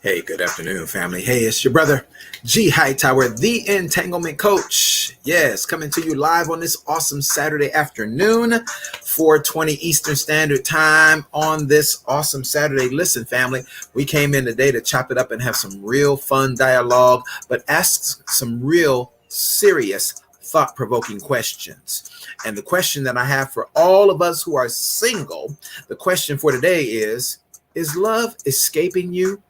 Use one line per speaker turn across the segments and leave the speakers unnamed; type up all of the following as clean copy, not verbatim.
Hey, good afternoon, family. Hey, it's your brother, G. Hightower, the Entanglement Coach. Yes, coming to you live on this awesome Saturday afternoon, 4:20 Eastern Standard Time on this awesome Saturday. Listen, family, we came in today to chop it up and have some real fun dialogue, but ask some real serious, thought-provoking questions. And the question that I have for all of us who are single, the question for today is love escaping you?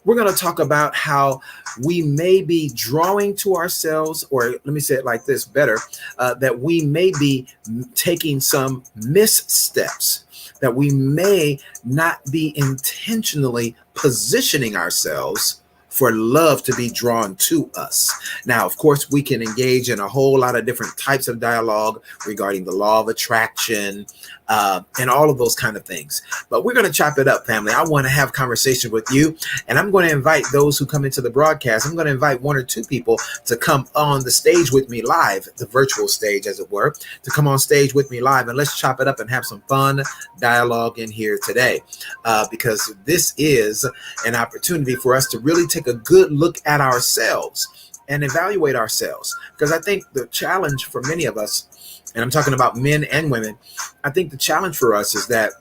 We're going to talk about how we may be drawing to ourselves, or let me say it like this better, that we may be taking some missteps, that we may not be intentionally positioning ourselves for love to be drawn to us. Now, of course, we can engage in a whole lot of different types of dialogue regarding the law of attraction and all of those kind of things. But we're going to chop it up, family. I want to have conversation with you, and I'm going to invite those who come into the broadcast. I'm going to invite one or two people to come on the stage with me live, the virtual stage, as it were, to come on stage with me live, and let's chop it up and have some fun dialogue in here today, because this is an opportunity for us to really take a good look at ourselves and evaluate ourselves. Because I think the challenge for many of us, and I'm talking about men and women, I think the challenge for us is that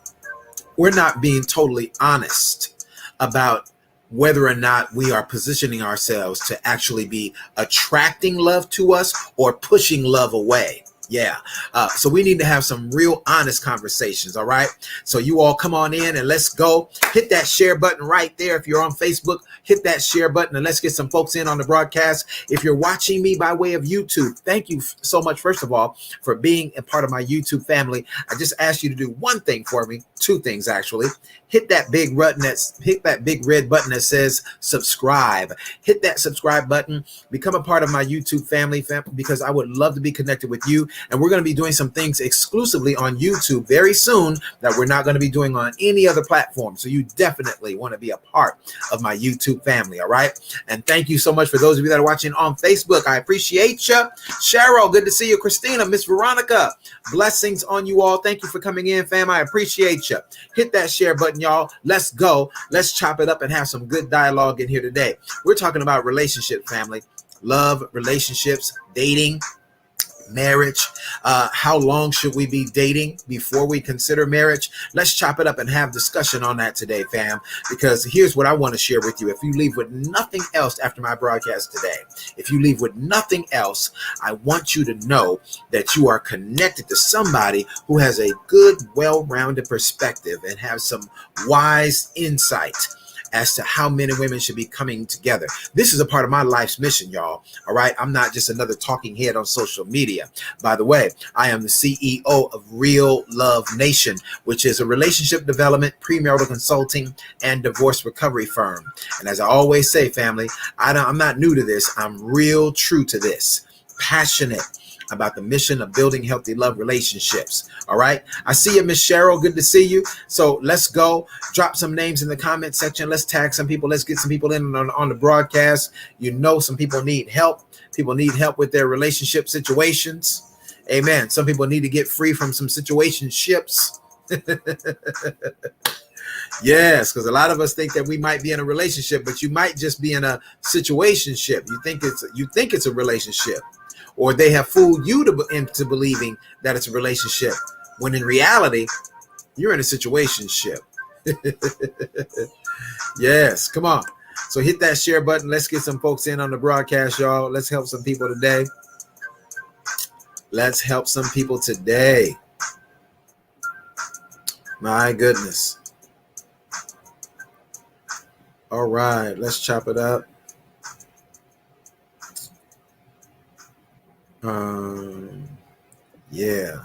we're not being totally honest about whether or not we are positioning ourselves to actually be attracting love to us or pushing love away. Yeah. So we need to have some real honest conversations. All right. So you all come on in and let's go. Hit that share button right there. If you're on Facebook, hit that share button and let's get some folks in on the broadcast. If you're watching me by way of YouTube, thank you so much, first of all, for being a part of my YouTube family. I just asked you to do one thing for me, two things actually. Hit that big red button that says subscribe. Hit that subscribe button. Become a part of my YouTube family because I would love to be connected with you. And we're going to be doing some things exclusively on YouTube very soon that we're not going to be doing on any other platform. So you definitely want to be a part of my YouTube family. All right. And thank you so much for those of you that are watching on Facebook. I appreciate you. Cheryl, good to see you. Christina, Miss Veronica, blessings on you all. Thank you for coming in, fam. I appreciate you. Hit that share button, y'all. Let's go. Let's chop it up and have some good dialogue in here today. We're talking about relationship, family, love, relationships, dating, marriage. How long should we be dating before we consider marriage? Let's chop it up and have discussion on that today, fam, because here's what I want to share with you. If you leave with nothing else after my broadcast today, if you leave with nothing else, I want you to know that you are connected to somebody who has a good, well-rounded perspective and have some wise insight as to how men and women should be coming together. This is a part of my life's mission, y'all. All right. I'm not just another talking head on social media. By the way, I am the CEO of Real Love Nation, which is a relationship development, premarital consulting, and divorce recovery firm. And as I always say, family, I'm not new to this. I'm real true to this. Passionate about the mission of building healthy love relationships. All right. I see you, Miss Cheryl. Good to see you. So let's go. Drop some names in the comment section. Let's tag some people. Let's get some people in on the broadcast. You know, some people need help. People need help with their relationship situations. Amen. Some people need to get free from some situationships. Yes, because a lot of us think that we might be in a relationship, but you might just be in a situationship. You think it's a relationship. Or they have fooled you into believing that it's a relationship, when in reality, you're in a situationship. Yes, come on. So hit that share button. Let's get some folks in on the broadcast, y'all. Let's help some people today. Let's help some people today. My goodness. All right, let's chop it up. Yeah.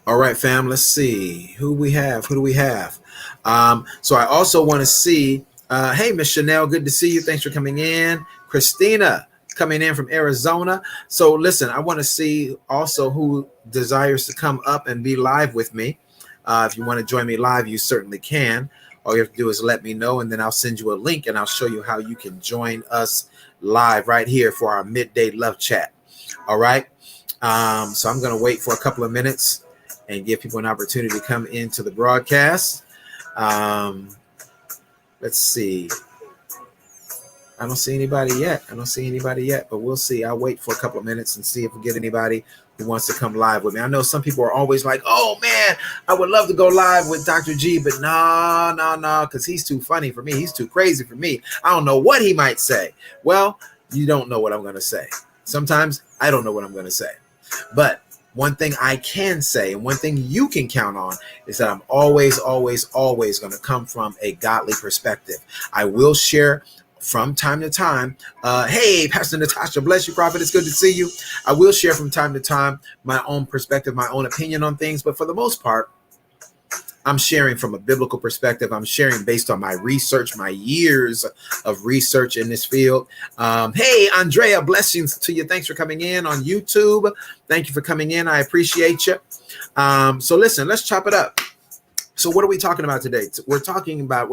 All right, fam. Let's see who we have. Who do we have? So I also want to see. Hey, Miss Chanel. Good to see you. Thanks for coming in. Christina coming in from Arizona. So listen, I want to see also who desires to come up and be live with me. If you want to join me live, you certainly can. All you have to do is let me know, and then I'll send you a link, and I'll show you how you can join us live right here for our midday love chat. All right. So I'm going to wait for a couple of minutes and give people an opportunity to come into the broadcast. Let's see. I don't see anybody yet. But we'll see. I'll wait for a couple of minutes and see if we get anybody who wants to come live with me. I know some people are always like, oh man, I would love to go live with Dr. G, but no, because he's too funny for me. He's too crazy for me. I don't know what he might say. Well, you don't know what I'm going to say. Sometimes I don't know what I'm going to say. But one thing I can say, and one thing you can count on, is that I'm always going to come from a godly perspective. I will share from time to time. Hey, Pastor Natasha, bless you, Prophet. It's good to see you. I will share from time to time my own perspective, my own opinion on things. But for the most part, I'm sharing from a biblical perspective. I'm sharing based on my research, my years of research in this field. Hey, Andrea, blessings to you. Thanks for coming in on YouTube. Thank you for coming in. I appreciate you. So listen, let's chop it up. So what are we talking about today? We're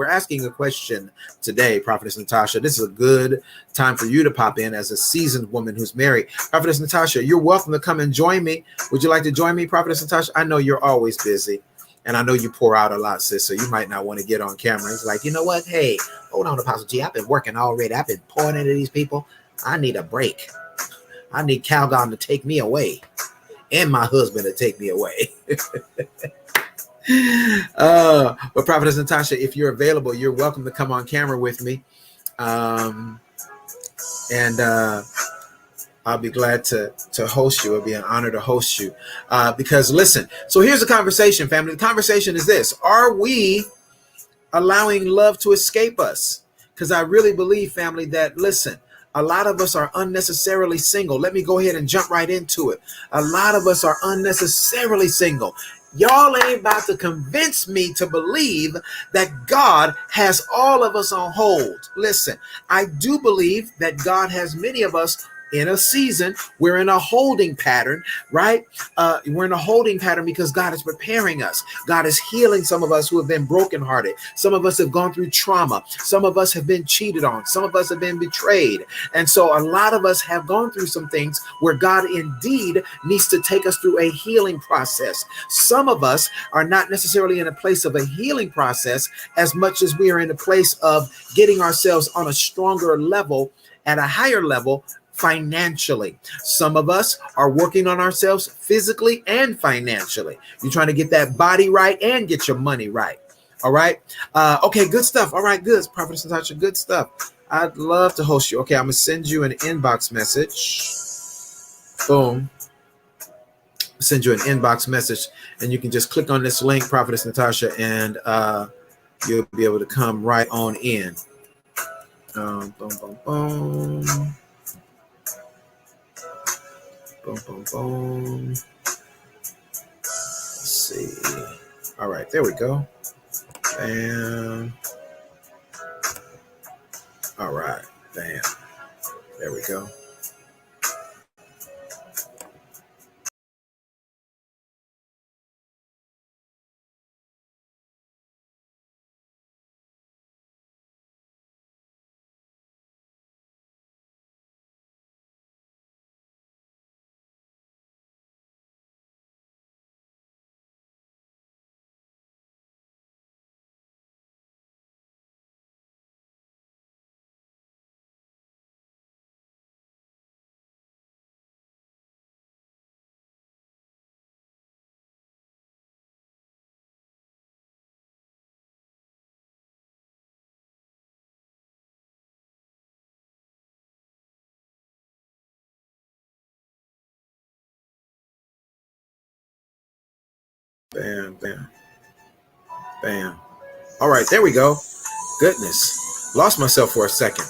asking a question today, Prophetess Natasha. This is a good time for you to pop in as a seasoned woman who's married. Prophetess Natasha, you're welcome to come and join me. Would you like to join me, Prophetess Natasha? I know you're always busy, and I know you pour out a lot, sis, so you might not want to get on camera. It's like, you know what? Hey, hold on, Apostle G. I've been working already. I've been pouring into these people. I need a break. I need Calgon to take me away and my husband to take me away. But Prophetess Natasha, if you're available, you're welcome to come on camera with me. And I'll be glad to host you. It'll be an honor to host you. Because listen, so here's the conversation, family. The conversation is this: are we allowing love to escape us? Because I really believe, family, that listen, a lot of us are unnecessarily single. Let me go ahead and jump right into it. A lot of us are unnecessarily single. Y'all ain't about to convince me to believe that God has all of us on hold. Listen, I do believe that God has many of us in a season. We're in a holding pattern, right? We're in a holding pattern because God is preparing us. God is healing some of us who have been brokenhearted. Some of us have gone through trauma. Some of us have been cheated on. Some of us have been betrayed. And so a lot of us have gone through some things where God indeed needs to take us through a healing process. Some of us are not necessarily in a place of a healing process as much as we are in a place of getting ourselves on a stronger level, at a higher level, financially. Some of us are working on ourselves physically and financially. You're trying to get that body right and get your money right. All right. Okay, good stuff. All right, good. Prophet Natasha, good stuff. I'd love to host you. Okay, I'm going to send you an inbox message. Boom. Send you an inbox message, and you can just click on this link, Prophetess Natasha, and you'll be able to come right on in. Boom, boom, boom. Boom, boom, boom. Let's see. All right, there we go. Bam. All right, bam. There we go. Bam, bam, bam. All right, there we go. Goodness, lost myself for a second.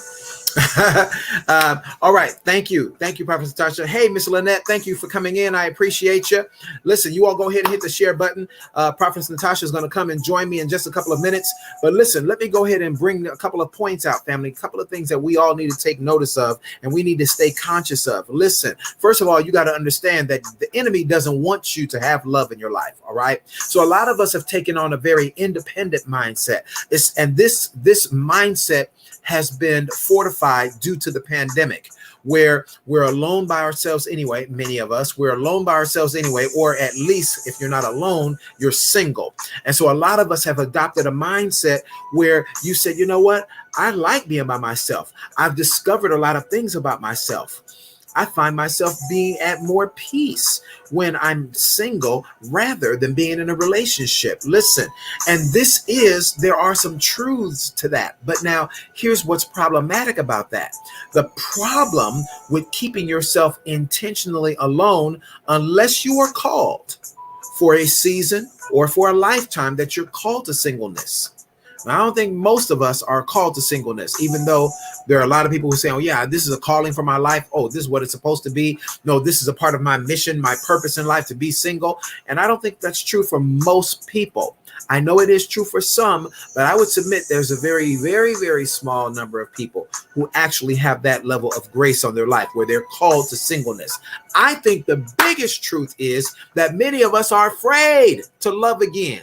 All right. Thank you. Thank you, Prophet Natasha. Hey, Miss Lynette, thank you for coming in. I appreciate you. Listen, you all go ahead and hit the share button. Prophet Natasha is going to come and join me in just a couple of minutes. But listen, let me go ahead and bring a couple of points out, family, a couple of things that we all need to take notice of and we need to stay conscious of. Listen, first of all, you got to understand that the enemy doesn't want you to have love in your life. All right. So a lot of us have taken on a very independent mindset. This mindset has been fortified due to the pandemic. where we're alone by ourselves anyway. Many of us, we're alone by ourselves anyway, or at least if you're not alone, you're single. And so a lot of us have adopted a mindset where you said, you know what? I like being by myself. I've discovered a lot of things about myself. I find myself being at more peace when I'm single rather than being in a relationship. Listen, and there are some truths to that. But now here's what's problematic about that. The problem with keeping yourself intentionally alone, unless you are called for a season or for a lifetime that you're called to singleness. I don't think most of us are called to singleness, even though there are a lot of people who say, oh, yeah, this is a calling for my life. Oh, this is what it's supposed to be. No, this is a part of my mission, my purpose in life to be single. And I don't think that's true for most people. I know it is true for some, but I would submit there's a very, very, very small number of people who actually have that level of grace on their life where they're called to singleness. I think the biggest truth is that many of us are afraid to love again.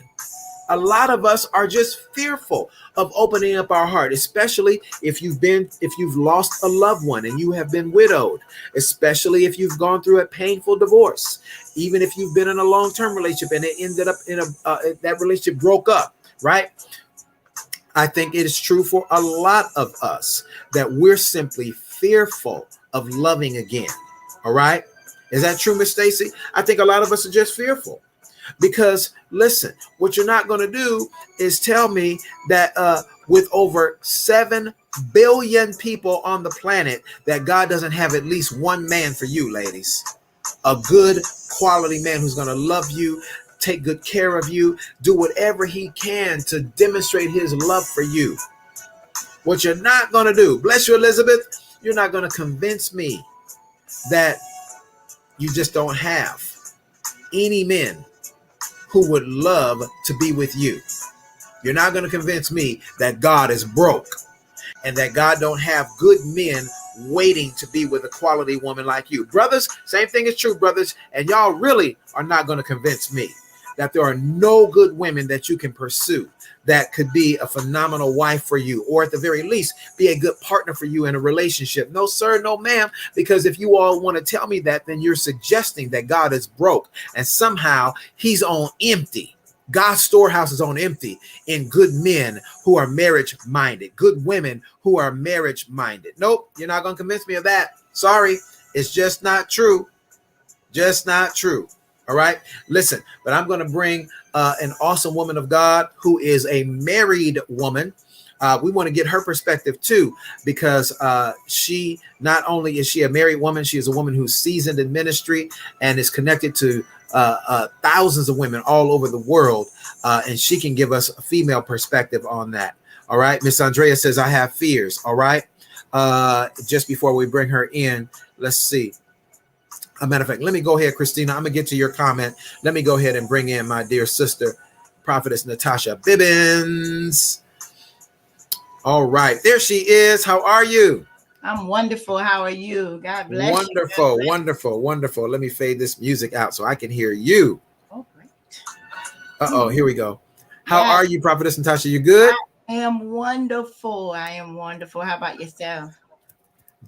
A lot of us are just fearful of opening up our heart, especially if you've lost a loved one and you have been widowed, especially if you've gone through a painful divorce, even if you've been in a long-term relationship and it ended up that relationship broke up, right? I think it is true for a lot of us that we're simply fearful of loving again. All right. Is that true, Miss Stacy? I think a lot of us are just fearful. Because listen, what you're not going to do is tell me that with over 7 billion people on the planet, that God doesn't have at least one man for you, ladies. A good quality man who's going to love you, take good care of you, do whatever he can to demonstrate his love for you. What you're not going to do, bless you, Elizabeth, you're not going to convince me that you just don't have any men who would love to be with you. You're not going to convince me that God is broke and that God don't have good men waiting to be with a quality woman like you. Brothers, same thing is true, brothers. And y'all really are not going to convince me that there are no good women that you can pursue that could be a phenomenal wife for you, or at the very least, be a good partner for you in a relationship. No, sir, no, ma'am, because if you all want to tell me that, then you're suggesting that God is broke and somehow he's on empty. God's storehouse is on empty in good men who are marriage-minded, good women who are marriage-minded. Nope, you're not going to convince me of that. Sorry, it's just not true. Just not true. All right. Listen, but I'm going to bring an awesome woman of God who is a married woman. We want to get her perspective, too, because she not only is she a married woman, she is a woman who's seasoned in ministry and is connected to thousands of women all over the world. And she can give us a female perspective on that. All right. Miss Andrea says, I have fears. All right. Just before we bring her in, let's see. A matter of fact, let me go ahead, Christina. I'm going to get to your comment. Let me go ahead and bring in my dear sister, Prophetess Natasha Bibbins. All right. There she is. How are you?
I'm wonderful. How are you? God bless
wonderful,
you. Bless
wonderful, wonderful. Let me fade this music out so I can hear you.
Oh, great.
Uh-oh, here we go. How are you, Prophetess Natasha? You good?
I am wonderful. I am wonderful. How about yourself?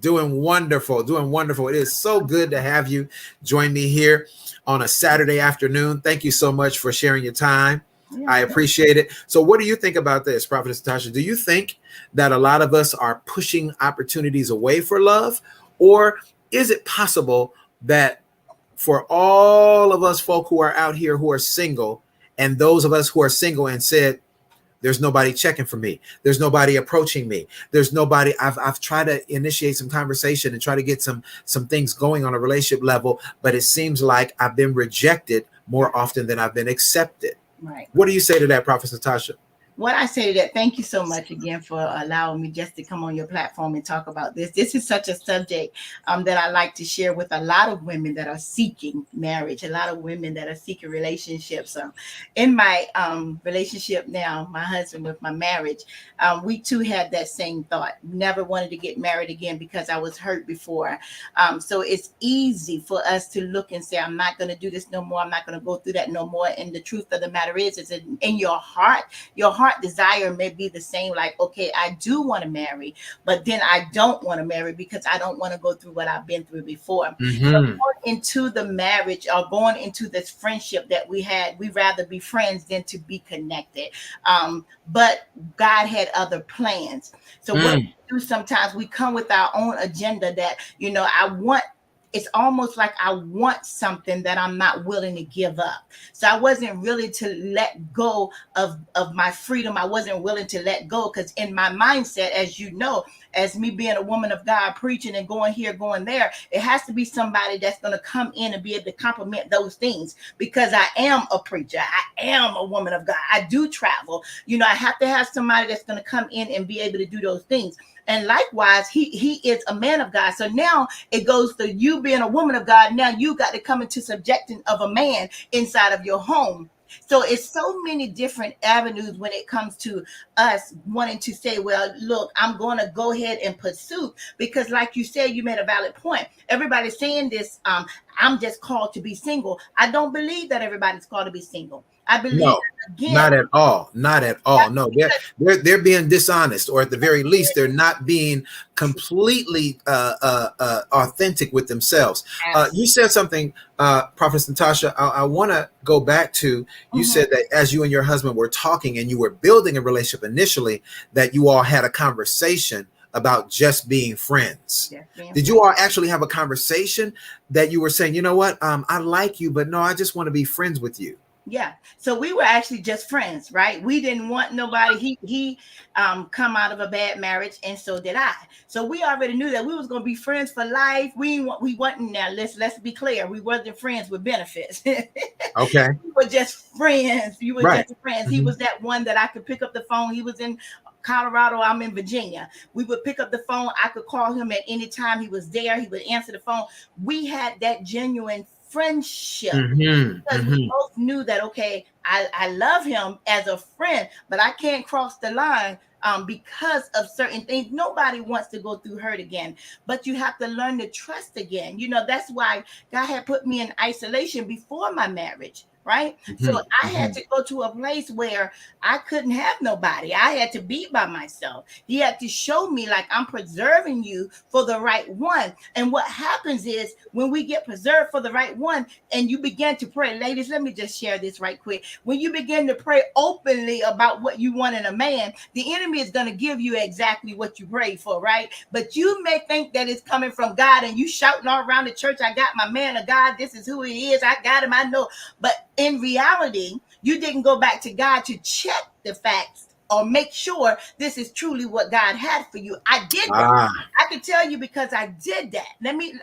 Doing wonderful, doing wonderful. It is so good to have you join me here on a Saturday afternoon. Thank you so much for sharing your time. Yeah, I appreciate it. So what do you think about this, Prophetess Natasha? Do you think that a lot of us are pushing opportunities away for love? Or is it possible that for all of us folk who are out here who are single, and those of us who are single and said, there's nobody checking for me, there's nobody approaching me, there's nobody, I've tried to initiate some conversation and try to get some things going on a relationship level, but it seems like I've been rejected more often than I've been accepted.
Right.
What do you say to that, Prophet Natasha?
What I say to that, thank you so much again for allowing me just to come on your platform and talk about this. This is such a subject that I like to share with a lot of women that are seeking marriage, a lot of women that are seeking relationships. In my relationship now, my husband with my marriage, we too had that same thought. Never wanted to get married again because I was hurt before. So it's easy for us to look and say, I'm not going to do this no more. I'm not going to go through that no more. And the truth of the matter is in your heart heart desire may be the same. Like, okay, I do want to marry, but then I don't want to marry because I don't want to go through what I've been through before. So
Mm-hmm.
going into the marriage or going into this friendship that we had, we rather be friends than to be connected. But God had other plans. So what
Mm.
we do sometimes, we come with our own agenda that, I want. It's almost like I want something that I'm not willing to give up. So I wasn't really to let go of my freedom. I wasn't willing to let go because in my mindset, as you know, as me being a woman of God, preaching and going here, going there, it has to be somebody that's going to come in and be able to complement those things because I am a preacher. I am a woman of God. I do travel. I have to have somebody that's going to come in and be able to do those things. And likewise, he is a man of God. So now it goes to you being a woman of God. Now you got to come into subjecting of a man inside of your home. So it's so many different avenues when it comes to us wanting to say, well, look, I'm going to go ahead and pursue because like you said, you made a valid point. Everybody's saying this, I'm just called to be single. I don't believe that everybody's called to be single. I believe
No,
that, again,
not at all. Not at all. No, they're being dishonest, or at the very least, they're not being completely authentic with themselves. You said something, Prophet Natasha. I want to go back to. You said that as you and your husband were talking and you were building a relationship initially, that you all had a conversation about just being friends. Did you all actually have a conversation that you were saying, you know what, I like you, but no, I just want to be friends with you?
Yeah. So we were actually just friends, right? We didn't want nobody. He come out of a bad marriage, and so did I. So we already knew that we was gonna be friends for life. We wasn't now. Let's be clear. We wasn't friends with benefits.
Okay.
We were just friends. You were
Right.
just friends. He
Mm-hmm.
was that one that I could pick up the phone. He was in Colorado. I'm in Virginia. We would pick up the phone. I could call him at any time. He was there. He would answer the phone. We had that genuine friendship
Mm-hmm.
because we
Mm-hmm.
both knew that, okay, I love him as a friend, but I can't cross the line because of certain things. Nobody wants to go through hurt again, but you have to learn to trust again. That's why God had put me in isolation before my marriage. Right. So I had to go to a place where I couldn't have nobody. I had to be by myself. He had to show me, like, I'm preserving you for the right one. And what happens is when we get preserved for the right one and you begin to pray, ladies, let me just share this right quick. When you begin to pray openly about what you want in a man, the enemy is going to give you exactly what you prayed for, right? But you may think that it's coming from God and you shouting all around the church, I got my man of God. This is who he is. I got him. I know. But in reality, you didn't go back to God to check the facts or make sure this is truly what God had for you. I did that. I can tell you because I did that.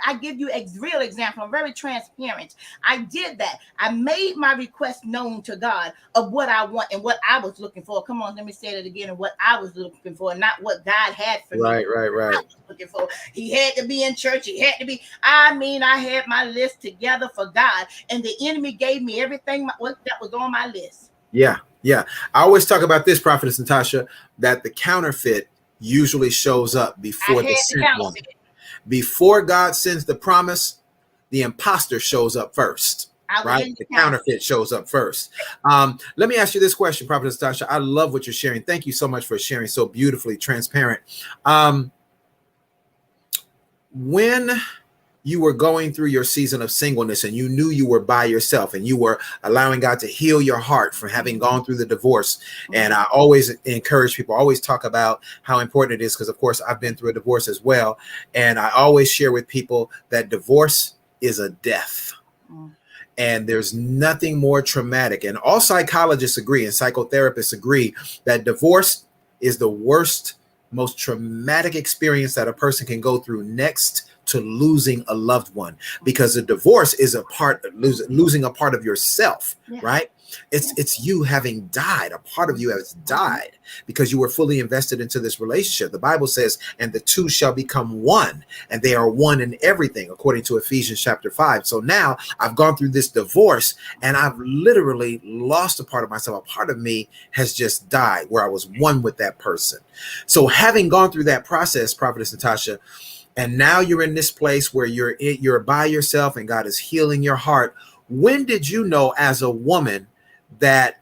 I give you a real example. I'm very transparent. I did that. I made my request known to God of what I want and what I was looking for. Come on, let me say that again. And what I was looking for, not what God had for me.
Right.
I was looking for. He had to be in church. He had to be. I had my list together for God, and the enemy gave me everything that was on my list.
Yeah. I always talk about this, Prophetess Natasha, that the counterfeit usually shows up before the sent one. Before God sends the promise, the imposter shows up first. Right? The counterfeit shows up first. Let me ask you this question, Prophetess Natasha. I love what you're sharing. Thank you so much for sharing so beautifully, transparent. When you were going through your season of singleness and you knew you were by yourself and you were allowing God to heal your heart from having gone through the divorce. And I always encourage people, always talk about how important it is, because of course I've been through a divorce as well. And I always share with people that divorce is a death. And there's nothing more traumatic. And all psychologists agree and psychotherapists agree that divorce is the worst, most traumatic experience that a person can go through next to losing a loved one, because a divorce is a part of losing a part of yourself, right? It's you having died. A part of you has died because you were fully invested into this relationship. The Bible says, and the two shall become one, and they are one in everything, according to Ephesians chapter 5. So now I've gone through this divorce and I've literally lost a part of myself. A part of me has just died where I was one with that person. So having gone through that process, Prophetess Natasha, and now you're in this place where you're by yourself and God is healing your heart. When did you know as a woman that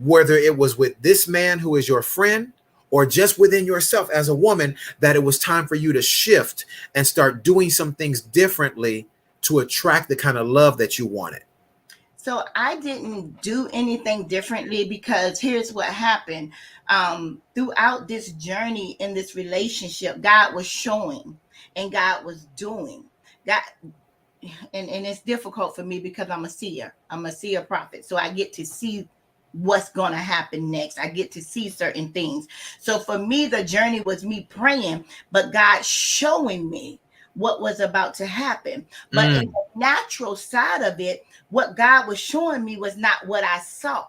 whether it was with this man who is your friend or just within yourself as a woman, that it was time for you to shift and start doing some things differently to attract the kind of love that you wanted?
So I didn't do anything differently, because here's what happened. Throughout this journey in this relationship, God was showing and God was doing. God, and it's difficult for me because I'm a seer. I'm a seer prophet. So I get to see what's going to happen next. I get to see certain things. So for me, the journey was me praying, but God showing me what was about to happen. But in the natural side of it, what God was showing me was not what I saw.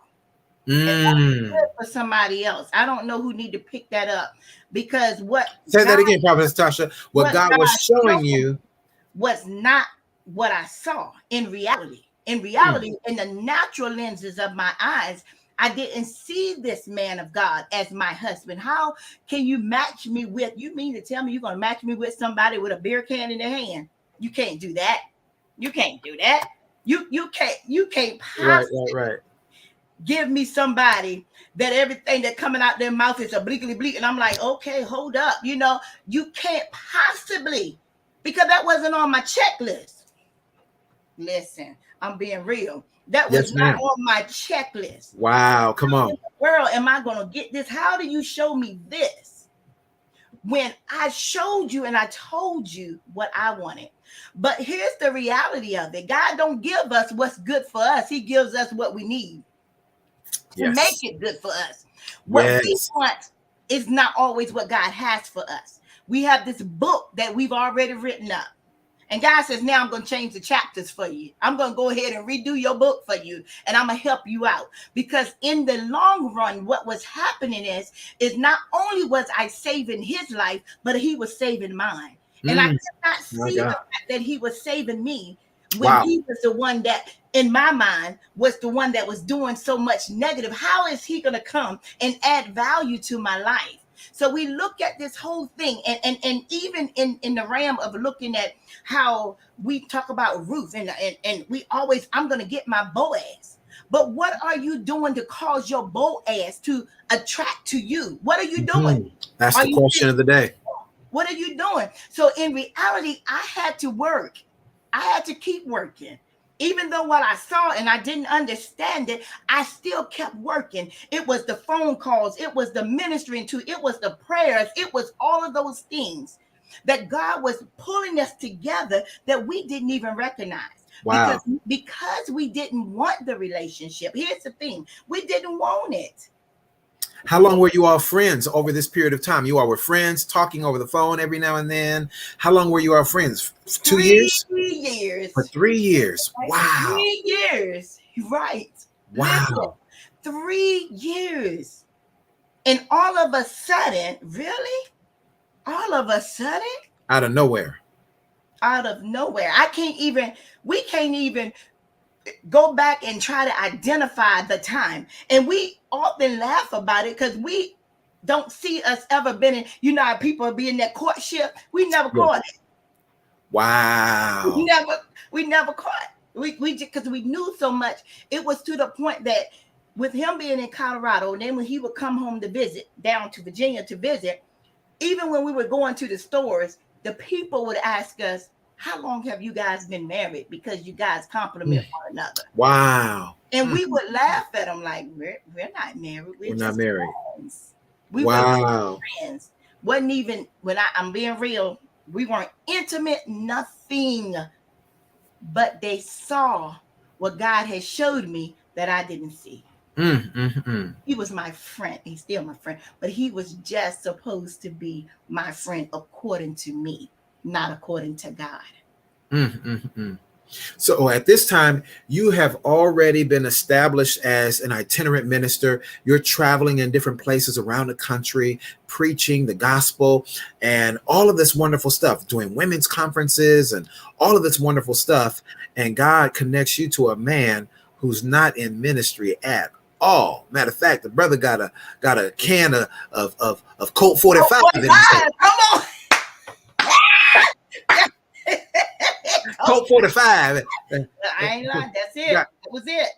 And that's good for somebody else. I don't know who need to pick that up, because
Say that again, Prophetess Tasha. What God was showing you
was not what I saw in reality. In reality, in the natural lenses of my eyes, I didn't see this man of God as my husband. How can you match me with? You mean to tell me you're going to match me with somebody with a beer can in their hand? You can't do that. You can't do that. You can't possibly
right.
give me somebody that everything that coming out their mouth is a bleakly bleak. And I'm like, okay, hold up. You can't possibly, because that wasn't on my checklist. Listen, I'm being real. That was not on my checklist.
Wow, come on.
How in the world am I going to get this? How do you show me this when I showed you and I told you what I wanted? But here's the reality of it. God don't give us what's good for us. He gives us what we need to make it good for us. What we want is not always what God has for us. We have this book that we've already written up. And God says, now I'm going to change the chapters for you. I'm going to go ahead and redo your book for you. And I'm going to help you out. Because in the long run, what was happening is not only was I saving his life, but he was saving mine. And I could not see the fact that he was saving me when he was the one that, in my mind, was the one that was doing so much negative. How is he going to come and add value to my life? So we look at this whole thing, and even in the realm of looking at how we talk about Ruth, and we always, I'm going to get my Boaz. But what are you doing to cause your Boaz to attract to you? What are you doing?
That's the question of the day.
What are you doing? So in reality, I had to work. I had to keep working. Even though what I saw and I didn't understand it, I still kept working. It was the phone calls. It was the ministering to. It was the prayers. It was all of those things that God was pulling us together that we didn't even recognize.
Wow.
Because we didn't want the relationship. Here's the thing. We didn't want it.
How long were you all friends over this period of time? You all were friends, talking over the phone every now and then. How long were you all friends? 2 years?
3 years.
For 3 years. Wow.
3 years. Right.
Wow.
Listen, 3 years. And all of a sudden, really? All of a sudden?
Out of nowhere.
Out of nowhere. We can't even go back and try to identify the time. And we often laugh about it because we don't see us ever been in, how people be in that courtship. We never caught it.
Wow.
We never caught it. We just, because we knew so much. It was to the point that with him being in Colorado, and then when he would come home to visit, down to Virginia to visit, even when we were going to the stores, the people would ask us, how long have you guys been married? Because you guys compliment one another.
Wow.
And we would laugh at them like, we're not married. We're
not married.
Friends. We
were
friends. Wasn't even, when I'm being real, we weren't intimate, nothing. But they saw what God had showed me that I didn't see. He was my friend. He's still my friend. But he was just supposed to be my friend according to me, not according to God.
So at this time, you have already been established as an itinerant minister. You're traveling in different places around the country, preaching the gospel and all of this wonderful stuff, doing women's conferences and all of this wonderful stuff. And God connects you to a man who's not in ministry at all. Matter of fact, the brother got a can of Colt 45.
Come on.
Colt 45.
I ain't lying. That's it. That was it.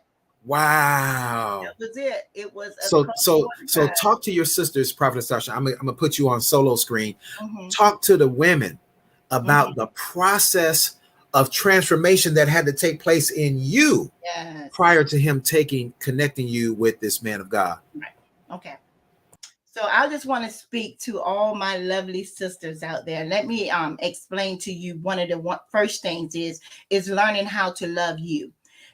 Wow.
That was it. It was a
So
couple
so
of
so
times.
talk to your sisters, Prophet Sasha. I'm gonna put you on solo screen.
Hmm.
Talk to the women about
Hmm.
the process of transformation that had to take place in you
Yes.
prior to him connecting you with this man of God.
Right. Okay. So I just want to speak to all my lovely sisters out there. Let me explain to you one of the first things is learning how to love you.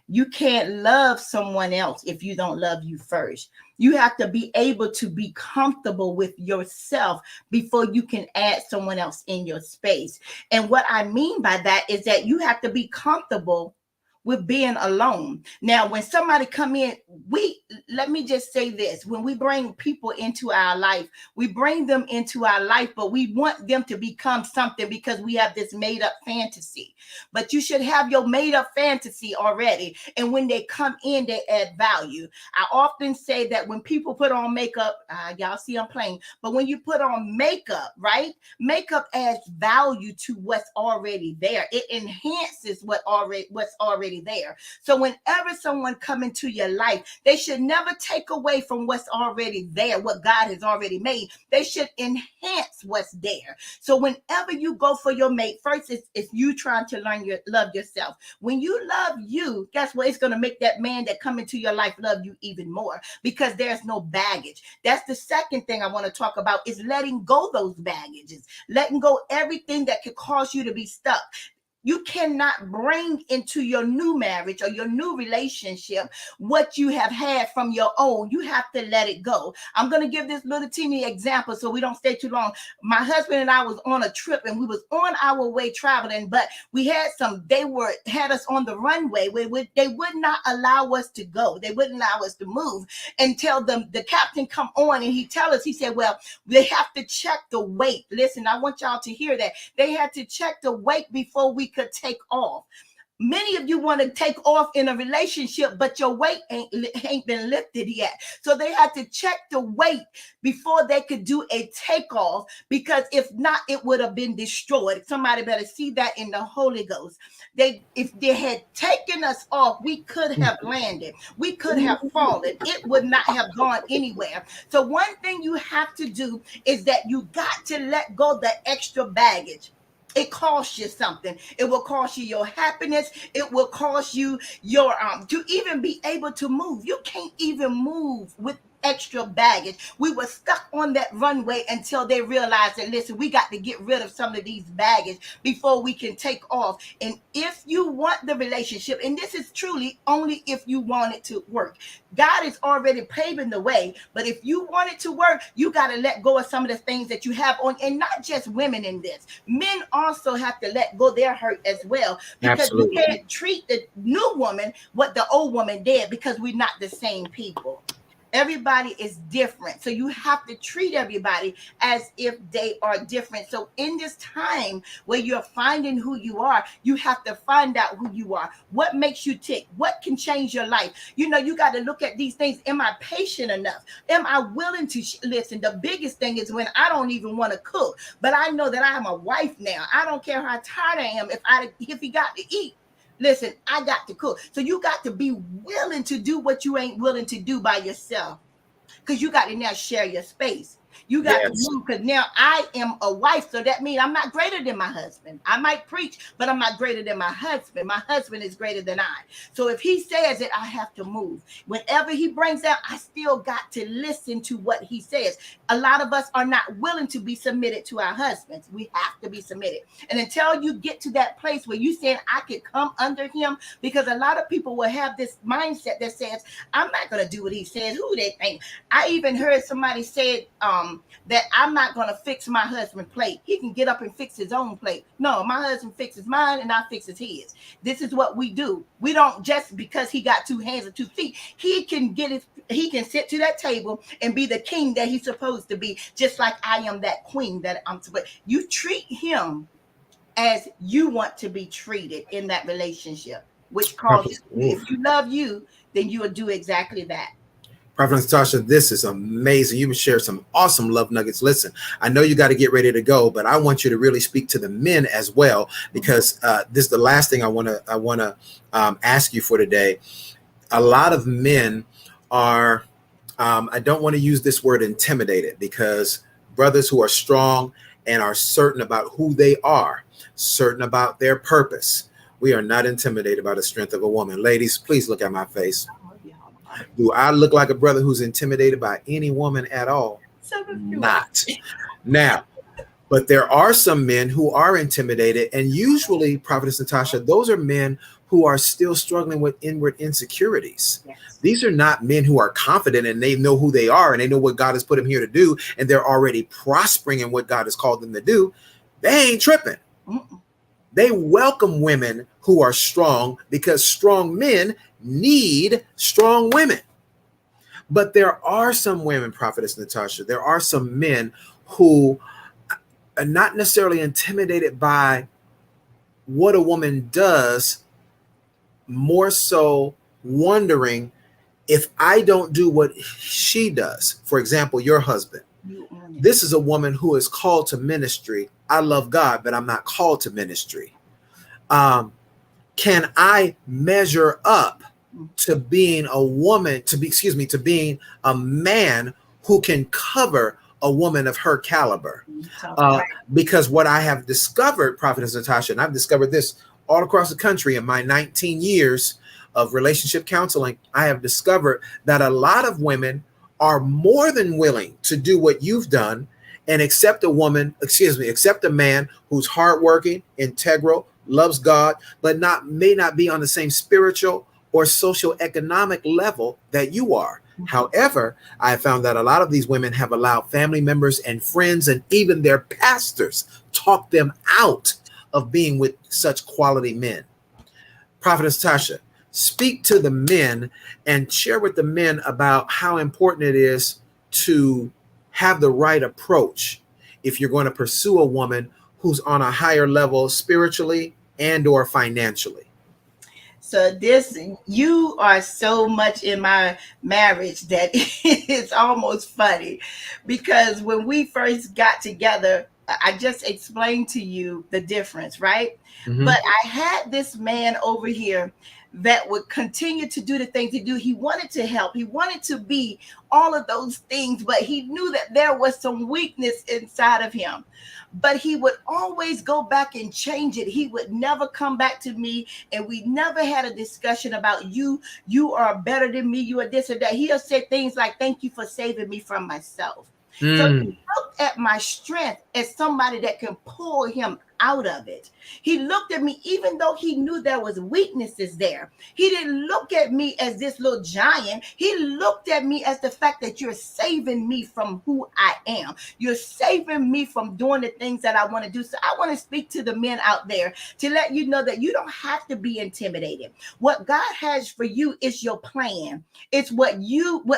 You can't love someone else if you don't love you first. You have to be able to be comfortable with yourself before you can add someone else in your space. And what I mean by that is that you have to be comfortable with being alone. Now, when somebody come in, we let me just say this: when we bring people into our life, we bring them into our life, but we want them to become something because we have this made up fantasy. But you should have your made up fantasy already, and when they come in, they add value. I often say that when people put on makeup, y'all see I'm playing, but when you put on makeup, right? Makeup adds value to what's already there. It enhances what's already there. So whenever someone come into your life, they should never take away from what's already there, what God has already made. They should enhance what's there. So whenever you go for your mate, first it's you trying to love yourself. When you love you, guess what? It's going to make that man that come into your life love you even more because there's no baggage. That's the second thing I want to talk about is letting go those baggages, letting go everything that could cause you to be stuck. You cannot bring into your new marriage or your new relationship what you have had from your own. You have to let it go. I'm going to give this little teeny example so we don't stay too long. My husband and I was on a trip and we was on our way traveling, but we had had us on the runway where they would not allow us to go. They wouldn't allow us to move until the captain come on and he said, well, they have to check the weight. Listen, I want y'all to hear that. They had to check the weight before we could take off. Many of you want to take off in a relationship, but your weight ain't been lifted yet. So they had to check the weight before they could do a takeoff, because if not, it would have been destroyed. Somebody better see that in the Holy Ghost. If they had taken us off, we could have landed. We could have fallen. It would not have gone anywhere. So one thing you have to do is that you got to let go the extra baggage. It costs you something. It will cost you your happiness. It will cost you your to even be able to move. You can't even move with extra baggage. We were stuck on that runway until they realized that, listen, we got to get rid of some of these baggage before we can take off. And if you want the relationship, and this is truly only if you want it to work, God is already paving the way. But if you want it to work, you got to let go of some of the things that you have on. And not just women in this, men also have to let go their hurt as well, because you
Absolutely.
can't treat the new woman what the old woman did, because we're not the same people. Everybody is different. So you have to treat everybody as if they are different. So in this time where you're finding who you are, you have to find out who you are. What makes you tick? What can change your life? You got to look at these things. Am I patient enough? Am I willing to listen? The biggest thing is when I don't even want to cook, but I know that I am a wife now. I don't care how tired I am. If he got to eat, listen, I got to cook. So you got to be willing to do what you ain't willing to do by yourself, because you got to now share your space. You got to
Yes.
move, because now I am a wife. So that means I'm not greater than my husband. I might preach, but I'm not greater than my husband. My husband is greater than I. So if he says it, I have to move. Whenever he brings out, I still got to listen to what he says. A lot of us are not willing to be submitted to our husbands. We have to be submitted. And until you get to that place where you saying, I could come under him, because a lot of people will have this mindset that says, I'm not going to do what he says. Who they think? I even heard somebody say that I'm not going to fix my husband's plate. He can get up and fix his own plate. No, my husband fixes mine and I fixes his. This is what we do. We don't, just because he got 2 hands and 2 feet, he can sit to that table and be the king that he's supposed to be, just like I am that queen that I'm supposed. You treat him as you want to be treated in that relationship, which
Prophet,
causes, if you love you, then you will do exactly that.
Prophet Natasha, this is amazing. You've shared some awesome love nuggets. Listen, I know you got to get ready to go, but I want you to really speak to the men as well, because this is the last thing I want to ask you for today. a lot of men are, I don't want to use this word intimidated, because brothers who are strong and are certain about who they are, certain about their purpose, we are not intimidated by the strength of a woman. Ladies, please look at my face. Do I look like a brother who's intimidated by any woman at all? Not. Now, but there are some men who are intimidated, and usually, Prophetess Natasha, those are men who are still struggling with inward insecurities.
Yes.
These are not men who are confident and they know who they are and they know what God has put them here to do, and they're already prospering in what God has called them to do. They ain't tripping.
Mm-mm.
They welcome women who are strong, because strong men need strong women. But there are some women, Prophetess Natasha, there are some men who are not necessarily intimidated by what a woman does, more so wondering, if I don't do what she does, for example, your husband, this is a woman who is called to ministry. I love God, but I'm not called to ministry. Can I measure up to being a woman, to being a man who can cover a woman of her caliber? Because what I have discovered, Prophetess Natasha, and I've discovered this all across the country in my 19 years of relationship counseling, I have discovered that a lot of women are more than willing to do what you've done and accept a man who's hardworking, integral, loves God, but may not be on the same spiritual or socioeconomic level that you are. However, I have found that a lot of these women have allowed family members and friends and even their pastors talk them out of being with such quality men. Prophetess Tasha, speak to the men and share with the men about how important it is to have the right approach if you're going to pursue a woman who's on a higher level spiritually and or financially.
So you are so much in my marriage that it's almost funny, because when we first got together, I just explained to you the difference, right? Mm-hmm. But I had this man over here that would continue to do the things he do. He wanted to help. He wanted to be all of those things, but he knew that there was some weakness inside of him. But he would always go back and change it. He would never come back to me, and we never had a discussion about you are better than me, you are this or that. He'll say things like, thank you for saving me from myself. So he looked at my strength as somebody that can pull him out of it. He looked at me, even though he knew there was weaknesses there. He didn't look at me as this little giant. He looked at me as the fact that you're saving me from who I am. You're saving me from doing the things that I want to do. So I want to speak to the men out there to let you know that you don't have to be intimidated. What God has for you is your plan. It's what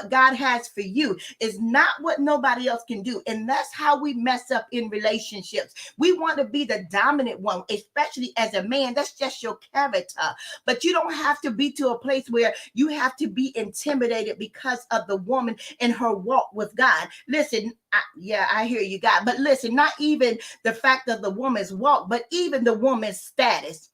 God has for you is not what nobody else can do. And that's how we mess up in relationships. We want to be the dominant one, especially as a man. That's just your character. But you don't have to be to a place where you have to be intimidated because of the woman in her walk with God. Listen, I hear you, God. But listen, not even the fact of the woman's walk, but even the woman's status.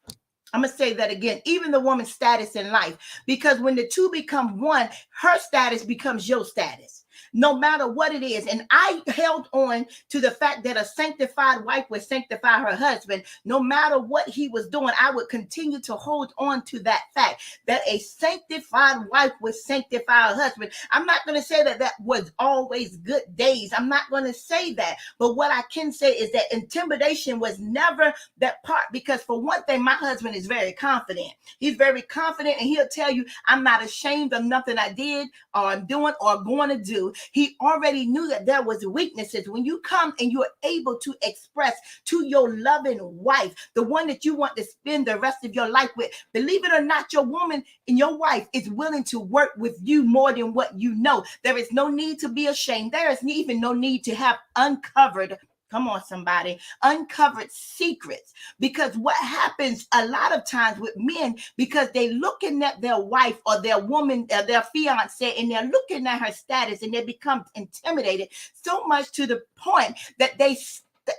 I'm going to say that again, even the woman's status in life, because when the two become one, her status becomes your status. No matter what it is. And I held on to the fact that a sanctified wife would sanctify her husband. No matter what he was doing, I would continue to hold on to that fact that a sanctified wife would sanctify her husband. I'm not going to say that that was always good days. I'm not going to say that. But what I can say is that intimidation was never that part, because for one thing, my husband is very confident. He's very confident, and he'll tell you, I'm not ashamed of nothing I did or I'm doing or going to do. He already knew that there was weaknesses. When you come and you're able to express to your loving wife, the one that you want to spend the rest of your life with, believe it or not, your woman and your wife is willing to work with you more than what you know. There is no need to be ashamed. There is even no need to have uncovered, come on, somebody, uncovered secrets. Because what happens a lot of times with men, because they looking at their wife or their woman, their fiance, and they're looking at her status, and they become intimidated so much to the point that they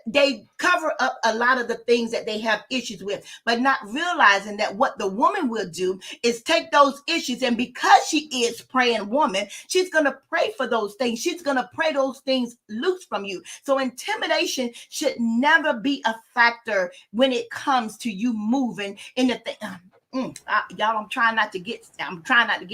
they cover up a lot of the things that they have issues with, but not realizing that what the woman will do is take those issues, and because she is praying woman, she's going to pray for those things. She's going to pray those things loose from you. So intimidation should never be a factor when it comes to you moving in the thing. Y'all, I'm trying not to get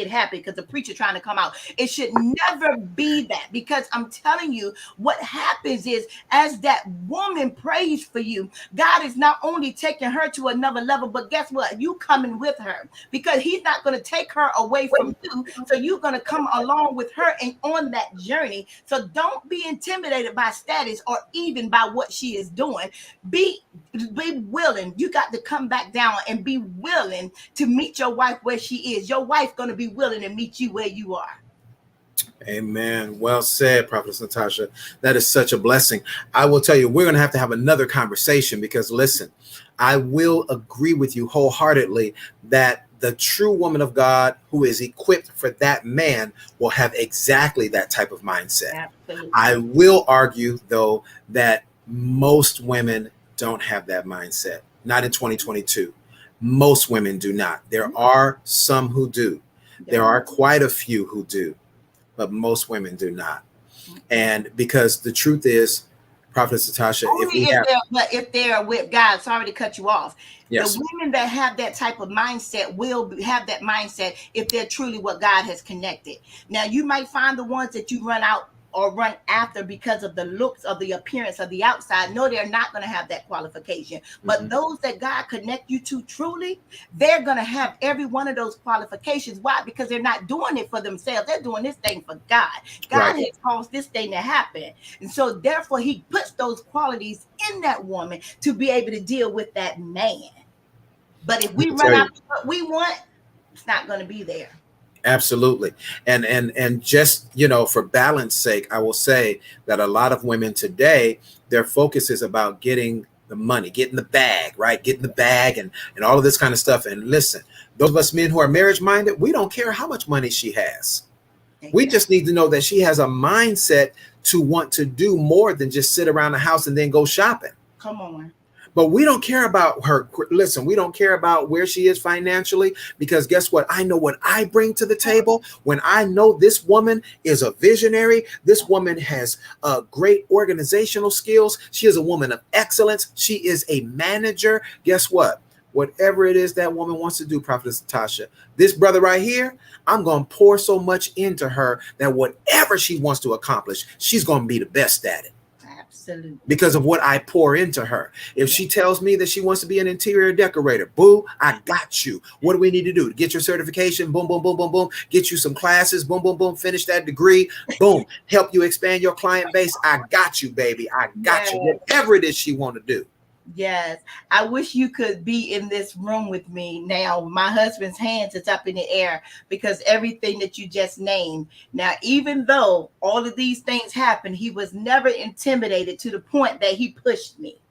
happy because the preacher trying to come out. It should never be that, because I'm telling you, what happens is, as that woman prays for you, God is not only taking her to another level, but guess what? You coming with her, because he's not going to take her away from you. So you're going to come along with her and on that journey. So don't be intimidated by status or even by what she is doing. Be willing. You got to come back down and be willing to meet your wife where she is. Your wife going to be willing to meet you where you are.
Amen. Well said, Prophetess Natasha. That is such a blessing. I will tell you, we're going to have another conversation, because listen, I will agree with you wholeheartedly that the true woman of God who is equipped for that man will have exactly that type of mindset.
Absolutely.
I will argue, though, that most women don't have that mindset. Not in 2022. Most women do not. There are some who do. There are quite a few who do, but most women do not. And because the truth is, Prophetess Natasha,
if they're with God, sorry to cut you off.
Yes.
The women that have that type of mindset will have that mindset if they're truly what God has connected. Now, you might find the ones that you run out or run after because of the looks of the appearance of the outside. No, they're not going to have that qualification. But those that God connect you to truly, they're going to have every one of those qualifications. Why? Because they're not doing it for themselves. They're doing this thing for God. God has caused this thing to happen. And so therefore he puts those qualities in that woman to be able to deal with that man. But if we run after what we want, it's not going to be there.
Absolutely. And just, for balance sake, I will say that a lot of women today, their focus is about getting the money, getting the bag, right? Getting the bag and all of this kind of stuff. And listen, those of us men who are marriage minded, we don't care how much money she has. We just need to know that she has a mindset to want to do more than just sit around the house and then go shopping.
Come on.
But we don't care about her. Listen, we don't care about where she is financially, because guess what? I know what I bring to the table. When I know this woman is a visionary, this woman has great organizational skills. She is a woman of excellence. She is a manager. Guess what? Whatever it is that woman wants to do, Prophetess Natasha, this brother right here, I'm going to pour so much into her that whatever she wants to accomplish, she's going to be the best at it.
Absolutely.
Because of what I pour into her. If she tells me that she wants to be an interior decorator, boo, I got you. What do we need to do? Get your certification, boom, boom, boom, boom, boom. Get you some classes, boom, boom, boom. Finish that degree, boom. Help you expand your client base. I got you, baby. I got you. Whatever it is she want to do.
Yes. I wish you could be in this room with me now. My husband's hands is up in the air because everything that you just named. Now, even though all of these things happened, he was never intimidated to the point that he pushed me.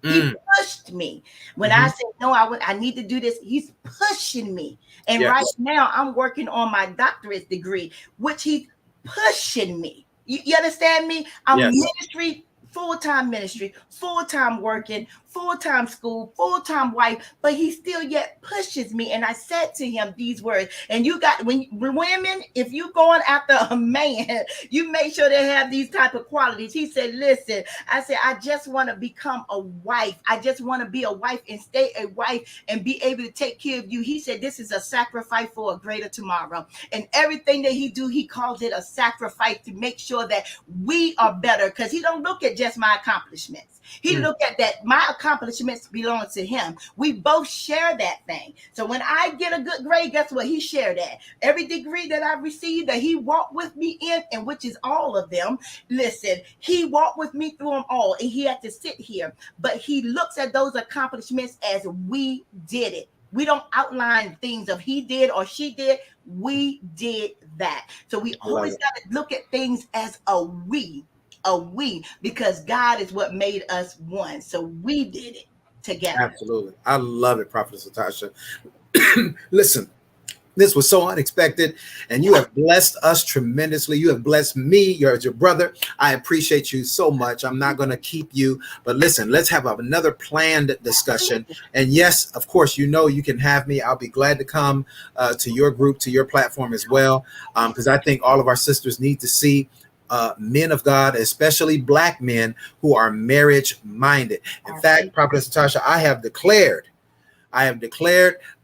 He pushed me. When I said, no, I need to do this, he's pushing me. And right now I'm working on my doctorate degree, which he's pushing me. You understand me? I'm ministry, full-time ministry, full-time working, full-time school, full-time wife, but he still yet pushes me. And I said to him these words, and you got, when women, if you going after a man, you make sure they have these type of qualities. He said, listen, I said, I just want to become a wife. I just want to be a wife and stay a wife and be able to take care of you. He said, this is a sacrifice for a greater tomorrow. And everything that he do, he calls it a sacrifice to make sure that we are better, because he don't look at just my accomplishments. He look at that my accomplishments belong to him. We both share that thing. So when I get a good grade, guess what? He shared that. Every degree that I received that he walked with me in, and which is all of them, listen, he walked with me through them all, and he had to sit here. But he looks at those accomplishments as we did it. We don't outline things of he did or she did. We did that. So we always got to look at things as a we, because God is what made us one. So we did it together.
Absolutely. I love it, Prophetess Natasha. Listen, This was so unexpected, and you have blessed us tremendously. You have blessed me, your brother. I appreciate you so much. I'm not going to keep you, but listen, let's have another planned discussion. And yes, of course, you know you can have me. I'll be glad to come to your group, to your platform as well, because I think all of our sisters need to see men of God, especially Black men who are marriage minded. In fact, Prophetess Natasha, I have declared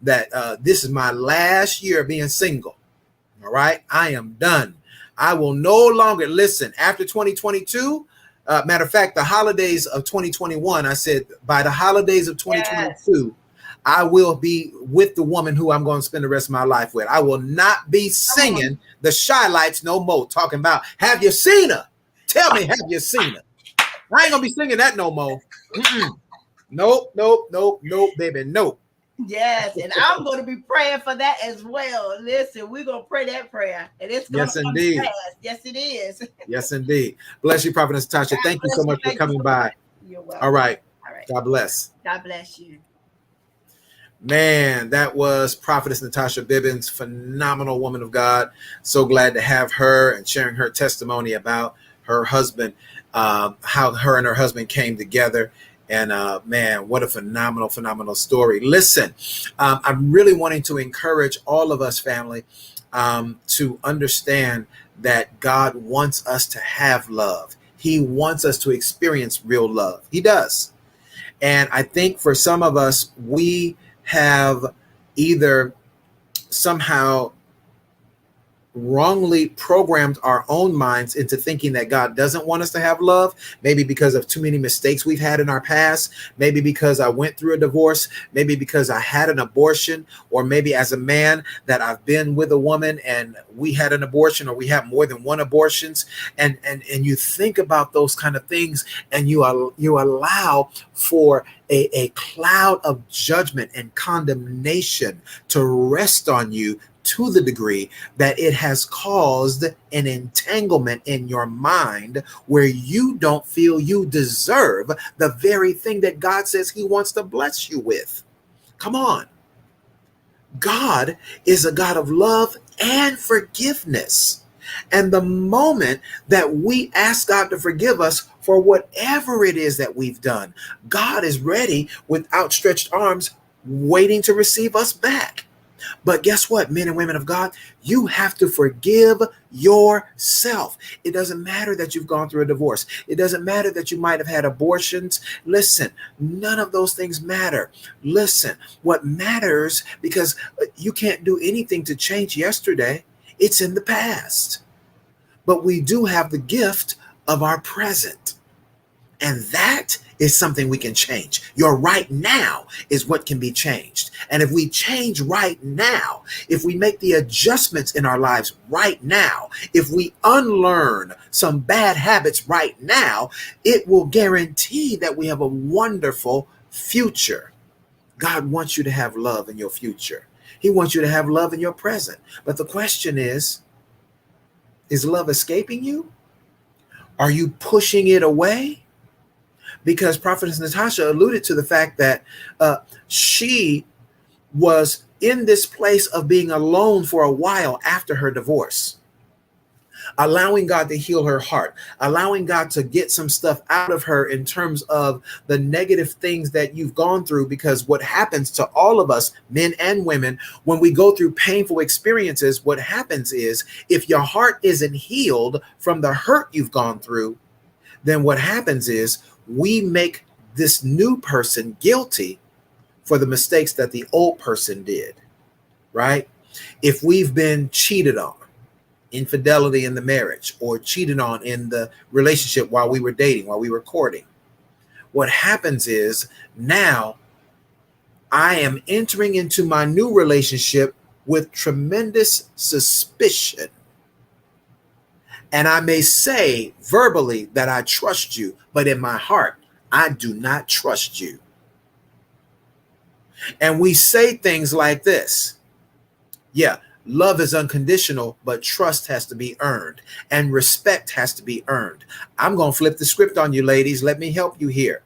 that this is my last year of being single. All right. I am done. I will no longer listen after 2022. Matter of fact, the holidays of 2021, I said by the holidays of 2022, I will be with the woman who I'm going to spend the rest of my life with. I will not be singing the Shy Lights no more, talking about, have you seen her? Tell me, have you seen her? I ain't going to be singing that no more. Nope, baby, nope.
Yes, and I'm going to be praying for that as well. Listen, we're going to pray that prayer, and it's going to come fast. Yes, it is.
Yes, indeed. Bless you, Prophetess Natasha. Thank you so much for coming by.
You're welcome.
All right. God bless.
God bless you.
Man, that was Prophetess Natasha Bibbins, phenomenal woman of God. So glad to have her and sharing her testimony about her husband, how her and her husband came together. And man, what a phenomenal story. Listen, I'm really wanting to encourage all of us, family, to understand that God wants us to have love. He wants us to experience real love. He does. And I think for some of us, we have either somehow wrongly programmed our own minds into thinking that God doesn't want us to have love, maybe because of too many mistakes we've had in our past, maybe because I went through a divorce, maybe because I had an abortion, or maybe as a man that I've been with a woman and we had an abortion, or we have more than one abortions, and you think about those kind of things, and you allow for a cloud of judgment and condemnation to rest on you, to the degree that it has caused an entanglement in your mind where you don't feel you deserve the very thing that God says he wants to bless you with. Come on. God is a God of love and forgiveness. And the moment that we ask God to forgive us for whatever it is that we've done, God is ready with outstretched arms, waiting to receive us back. But guess what, men and women of God? You have to forgive yourself. It doesn't matter that you've gone through a divorce. It doesn't matter that you might have had abortions. Listen, none of those things matter. Listen, what matters, because you can't do anything to change yesterday. It's in the past. But we do have the gift of our present. And that is something we can change. Your right now is what can be changed. And if we change right now, if we make the adjustments in our lives right now, if we unlearn some bad habits right now, it will guarantee that we have a wonderful future. God wants you to have love in your future. He wants you to have love in your present. But the question is love escaping you? Are you pushing it away? Because Prophetess Natasha alluded to the fact that she was in this place of being alone for a while after her divorce, allowing God to heal her heart, allowing God to get some stuff out of her in terms of the negative things that you've gone through. Because what happens to all of us, men and women, when we go through painful experiences, what happens is if your heart isn't healed from the hurt you've gone through, then what happens is we make this new person guilty for the mistakes that the old person did, right? If we've been cheated on, infidelity in the marriage, or cheated on in the relationship while we were dating, while we were courting, what happens is now I am entering into my new relationship with tremendous suspicion. And I may say verbally that I trust you, but in my heart, I do not trust you. And we say things like this. Yeah, Love is unconditional, but trust has to be earned and respect has to be earned. I'm going to flip the script on you, ladies. Let me help you here.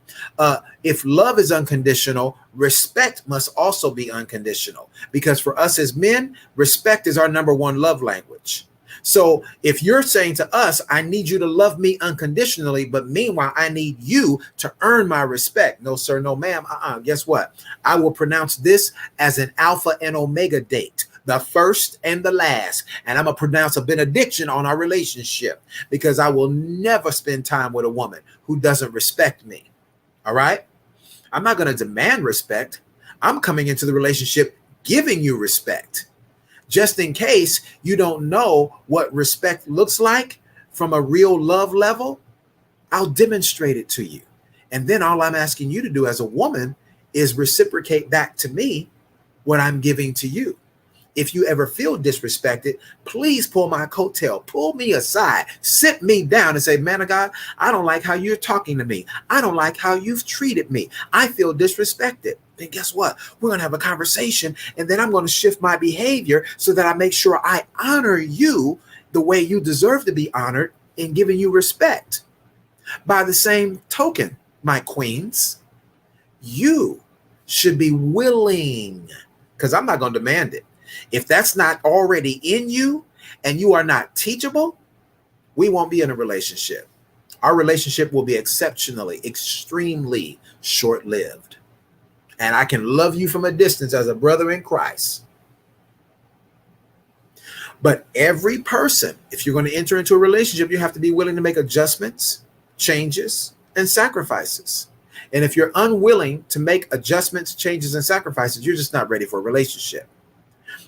If love is unconditional, respect must also be unconditional, because for us as men, respect is our number one love language. So if you're saying to us, I need you to love me unconditionally, but meanwhile, I need you to earn my respect. No, sir, no, ma'am. Guess what? I will pronounce this as an alpha and omega date, the first and the last. And I'm going to pronounce a benediction on our relationship, because I will never spend time with a woman who doesn't respect me. All right. I'm not going to demand respect. I'm coming into the relationship giving you respect. Just in case you don't know what respect looks like from a real love level, I'll demonstrate it to you. And then all I'm asking you to do as a woman is reciprocate back to me what I'm giving to you. If you ever feel disrespected, please pull my coattail, pull me aside, sit me down and say, man of God, I don't like how you're talking to me. I don't like how you've treated me. I feel disrespected. Then guess what? We're going to have a conversation, and then I'm going to shift my behavior so that I make sure I honor you the way you deserve to be honored in giving you respect. By the same token, my queens, you should be willing, because I'm not going to demand it. If that's not already in you and you are not teachable, we won't be in a relationship. Our relationship will be extremely short-lived. And I can love you from a distance as a brother in Christ. But every person, if you're going to enter into a relationship, you have to be willing to make adjustments, changes, and sacrifices. And if you're unwilling to make adjustments, changes, and sacrifices, you're just not ready for a relationship.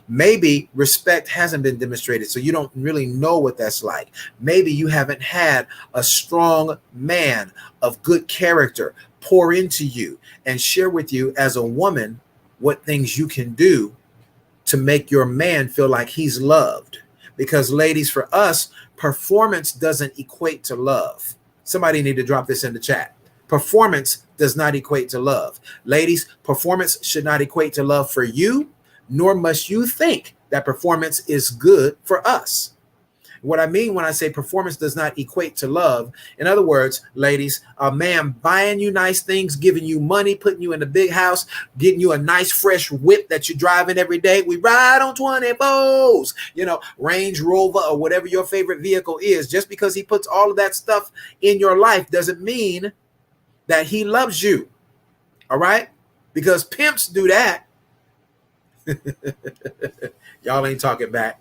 Maybe respect hasn't been demonstrated, so you don't really know what that's like. Maybe you haven't had a strong man of good character pour into you and share with you as a woman what things you can do to make your man feel like he's loved. Because ladies, for us, performance doesn't equate to love. Somebody need to drop this in the chat. Performance does not equate to love. Ladies, performance should not equate to love for you, nor must you think that performance is good for us. What I mean when I say performance does not equate to love, in other words, ladies, a man buying you nice things, giving you money, putting you in a big house, getting you a nice fresh whip that you're driving every day. We ride on 24s, Range Rover or whatever your favorite vehicle is. Just because he puts all of that stuff in your life doesn't mean that he loves you. All right? Because pimps do that. Y'all ain't talking back.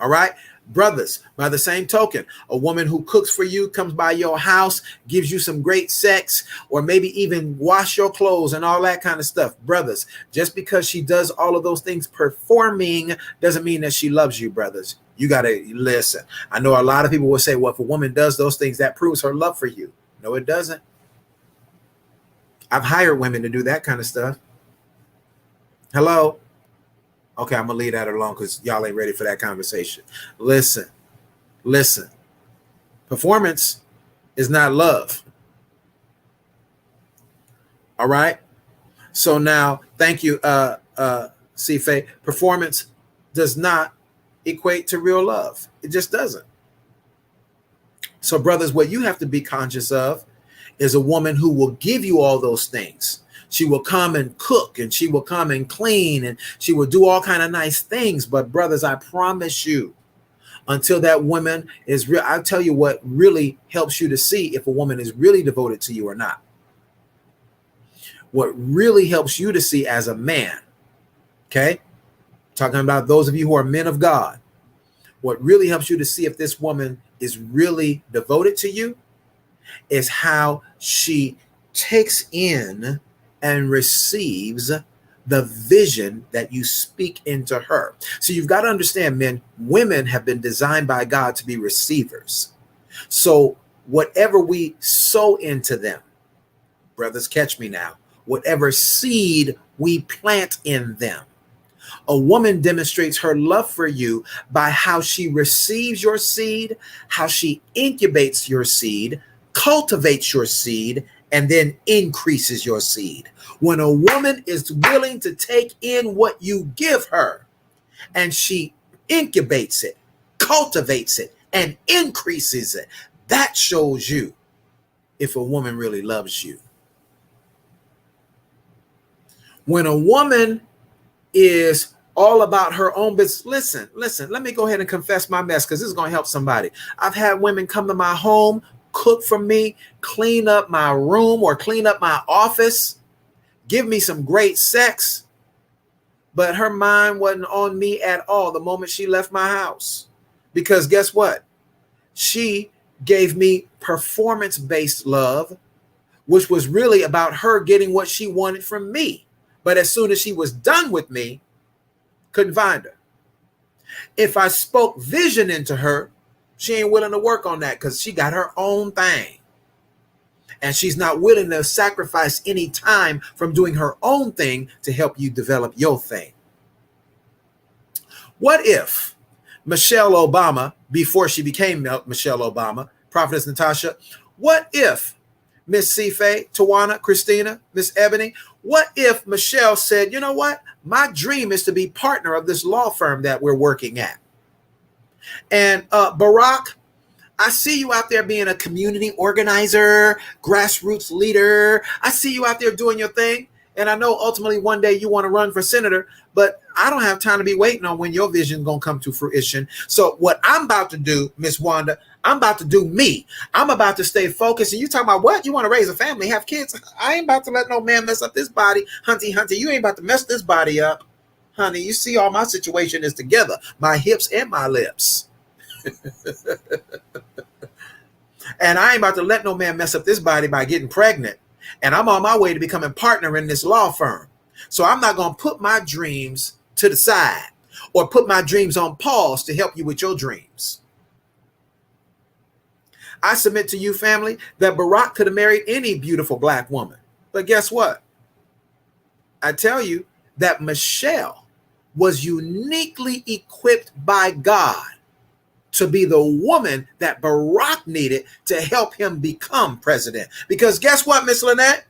All right, brothers, by the same token, a woman who cooks for you, comes by your house, gives you some great sex, or maybe even wash your clothes and all that kind of stuff. Brothers, just because she does all of those things performing doesn't mean that she loves you, brothers. You got to listen. I know a lot of people will say, well, if a woman does those things, that proves her love for you. No, it doesn't. I've hired women to do that kind of stuff. Hello? Okay, I'm going to leave that alone because y'all ain't ready for that conversation. Listen. Performance is not love. All right? So now, thank you, Cife. Performance does not equate to real love. It just doesn't. So, brothers, what you have to be conscious of is a woman who will give you all those things. She will come and cook, and she will come and clean, and she will do all kind of nice things. But brothers, I promise you, until that woman is real, I'll tell you what really helps you to see if a woman is really devoted to you or not. What really helps you to see as a man, okay? Talking about those of you who are men of God. What really helps you to see if this woman is really devoted to you is how she takes in and receives the vision that you speak into her. So you've got to understand, men, women have been designed by God to be receivers. So whatever we sow into them, brothers, catch me now, whatever seed we plant in them, a woman demonstrates her love for you by how she receives your seed, how she incubates your seed, cultivates your seed, and then increases your seed. When a woman is willing to take in what you give her, and she incubates it, cultivates it, and increases it. That shows you if a woman really loves you. When a woman is all about her own business, listen, let me go ahead and confess my mess because this is going to help somebody. I've had women come to my home, cook for me, clean up my room or clean up my office, give me some great sex, but her mind wasn't on me at all the moment she left my house. Because guess what? She gave me performance-based love, which was really about her getting what she wanted from me. But as soon as she was done with me, couldn't find her. If I spoke vision into her, she ain't willing to work on that because she got her own thing. And she's not willing to sacrifice any time from doing her own thing to help you develop your thing. What if Michelle Obama, before she became Michelle Obama, Prophetess Natasha, what if Miss Cife, Tawana, Christina, Miss Ebony, what if Michelle said, you know what? My dream is to be partner of this law firm that we're working at. And Barack, I see you out there being a community organizer, grassroots leader. I see you out there doing your thing. And I know ultimately one day you want to run for senator, but I don't have time to be waiting on when your vision is going to come to fruition. So what I'm about to do, Miss Wanda, I'm about to do me. I'm about to stay focused. And you talking about what? You want to raise a family, have kids? I ain't about to let no man mess up this body. Hunty, you ain't about to mess this body up. Honey, you see all my situation is together, my hips and my lips. And I ain't about to let no man mess up this body by getting pregnant. And I'm on my way to becoming partner in this law firm. So I'm not going to put my dreams to the side or put my dreams on pause to help you with your dreams. I submit to you, family, that Barack could have married any beautiful black woman. But guess what? I tell you that Michelle was uniquely equipped by God to be the woman that Barack needed to help him become president. Because guess what, Miss Lynette?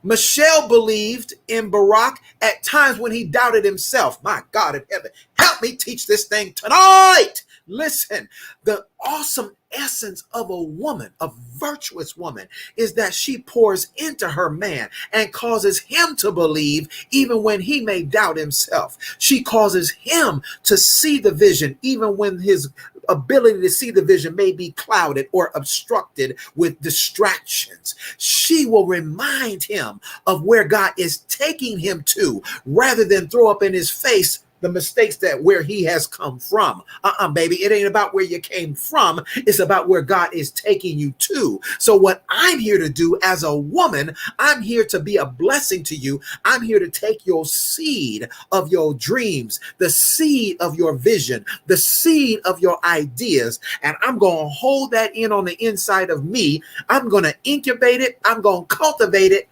Michelle believed in Barack at times when he doubted himself. My God in heaven, help me teach this thing tonight. Listen, the awesome essence of a woman, a virtuous woman, is that she pours into her man and causes him to believe even when he may doubt himself. She causes him to see the vision even when his ability to see the vision may be clouded or obstructed with distractions. She will remind him of where God is taking him to rather than throw up in his face the mistakes that where he has come from. Baby, it ain't about where you came from. It's about where God is taking you to. So what I'm here to do as a woman, I'm here to be a blessing to you. I'm here to take your seed of your dreams, the seed of your vision, the seed of your ideas, and I'm going to hold that in on the inside of me. I'm going to incubate it. I'm going to cultivate it.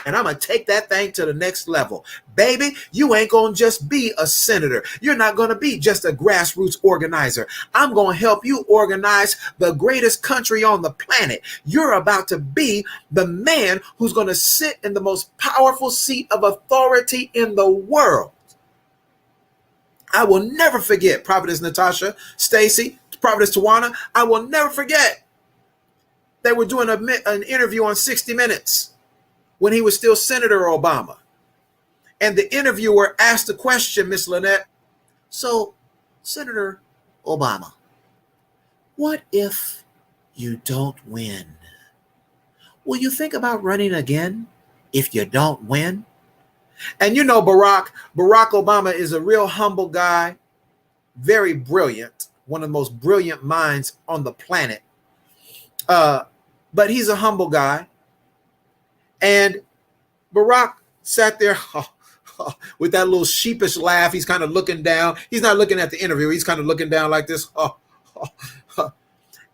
And I'm going to take that thing to the next level. Baby, you ain't going to just be a senator. You're not going to be just a grassroots organizer. I'm going to help you organize the greatest country on the planet. You're about to be the man who's going to sit in the most powerful seat of authority in the world. I will never forget Prophetess Natasha, Stacy, Prophetess Tawana. I will never forget they were doing an interview on 60 Minutes. When he was still Senator Obama. And the interviewer asked the question, Miss Lynette, so Senator Obama, what if you don't win? Will you think about running again if you don't win? And you know Barack Obama is a real humble guy, very brilliant, one of the most brilliant minds on the planet. But he's a humble guy. And Barack sat there with that little sheepish laugh. He's kind of looking down. He's not looking at the interviewer. He's kind of looking down like this.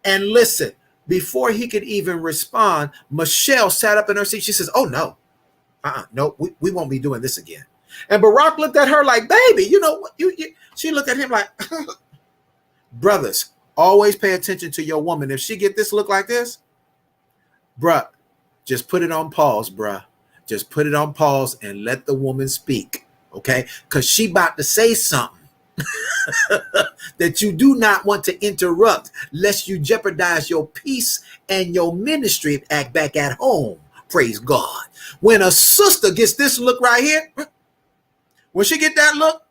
And listen, before he could even respond, Michelle sat up in her seat. She says, oh, no, no, we won't be doing this again. And Barack looked at her like, baby, you know what? She looked at him like, brothers, always pay attention to your woman. If she get this look like this, bruh, just put it on pause, bruh. Just put it on pause and let the woman speak, okay? Because she about to say something. that you do not want to interrupt, lest you jeopardize your peace and your ministry back at home. Praise God. When a sister gets this look right here, when she get that look,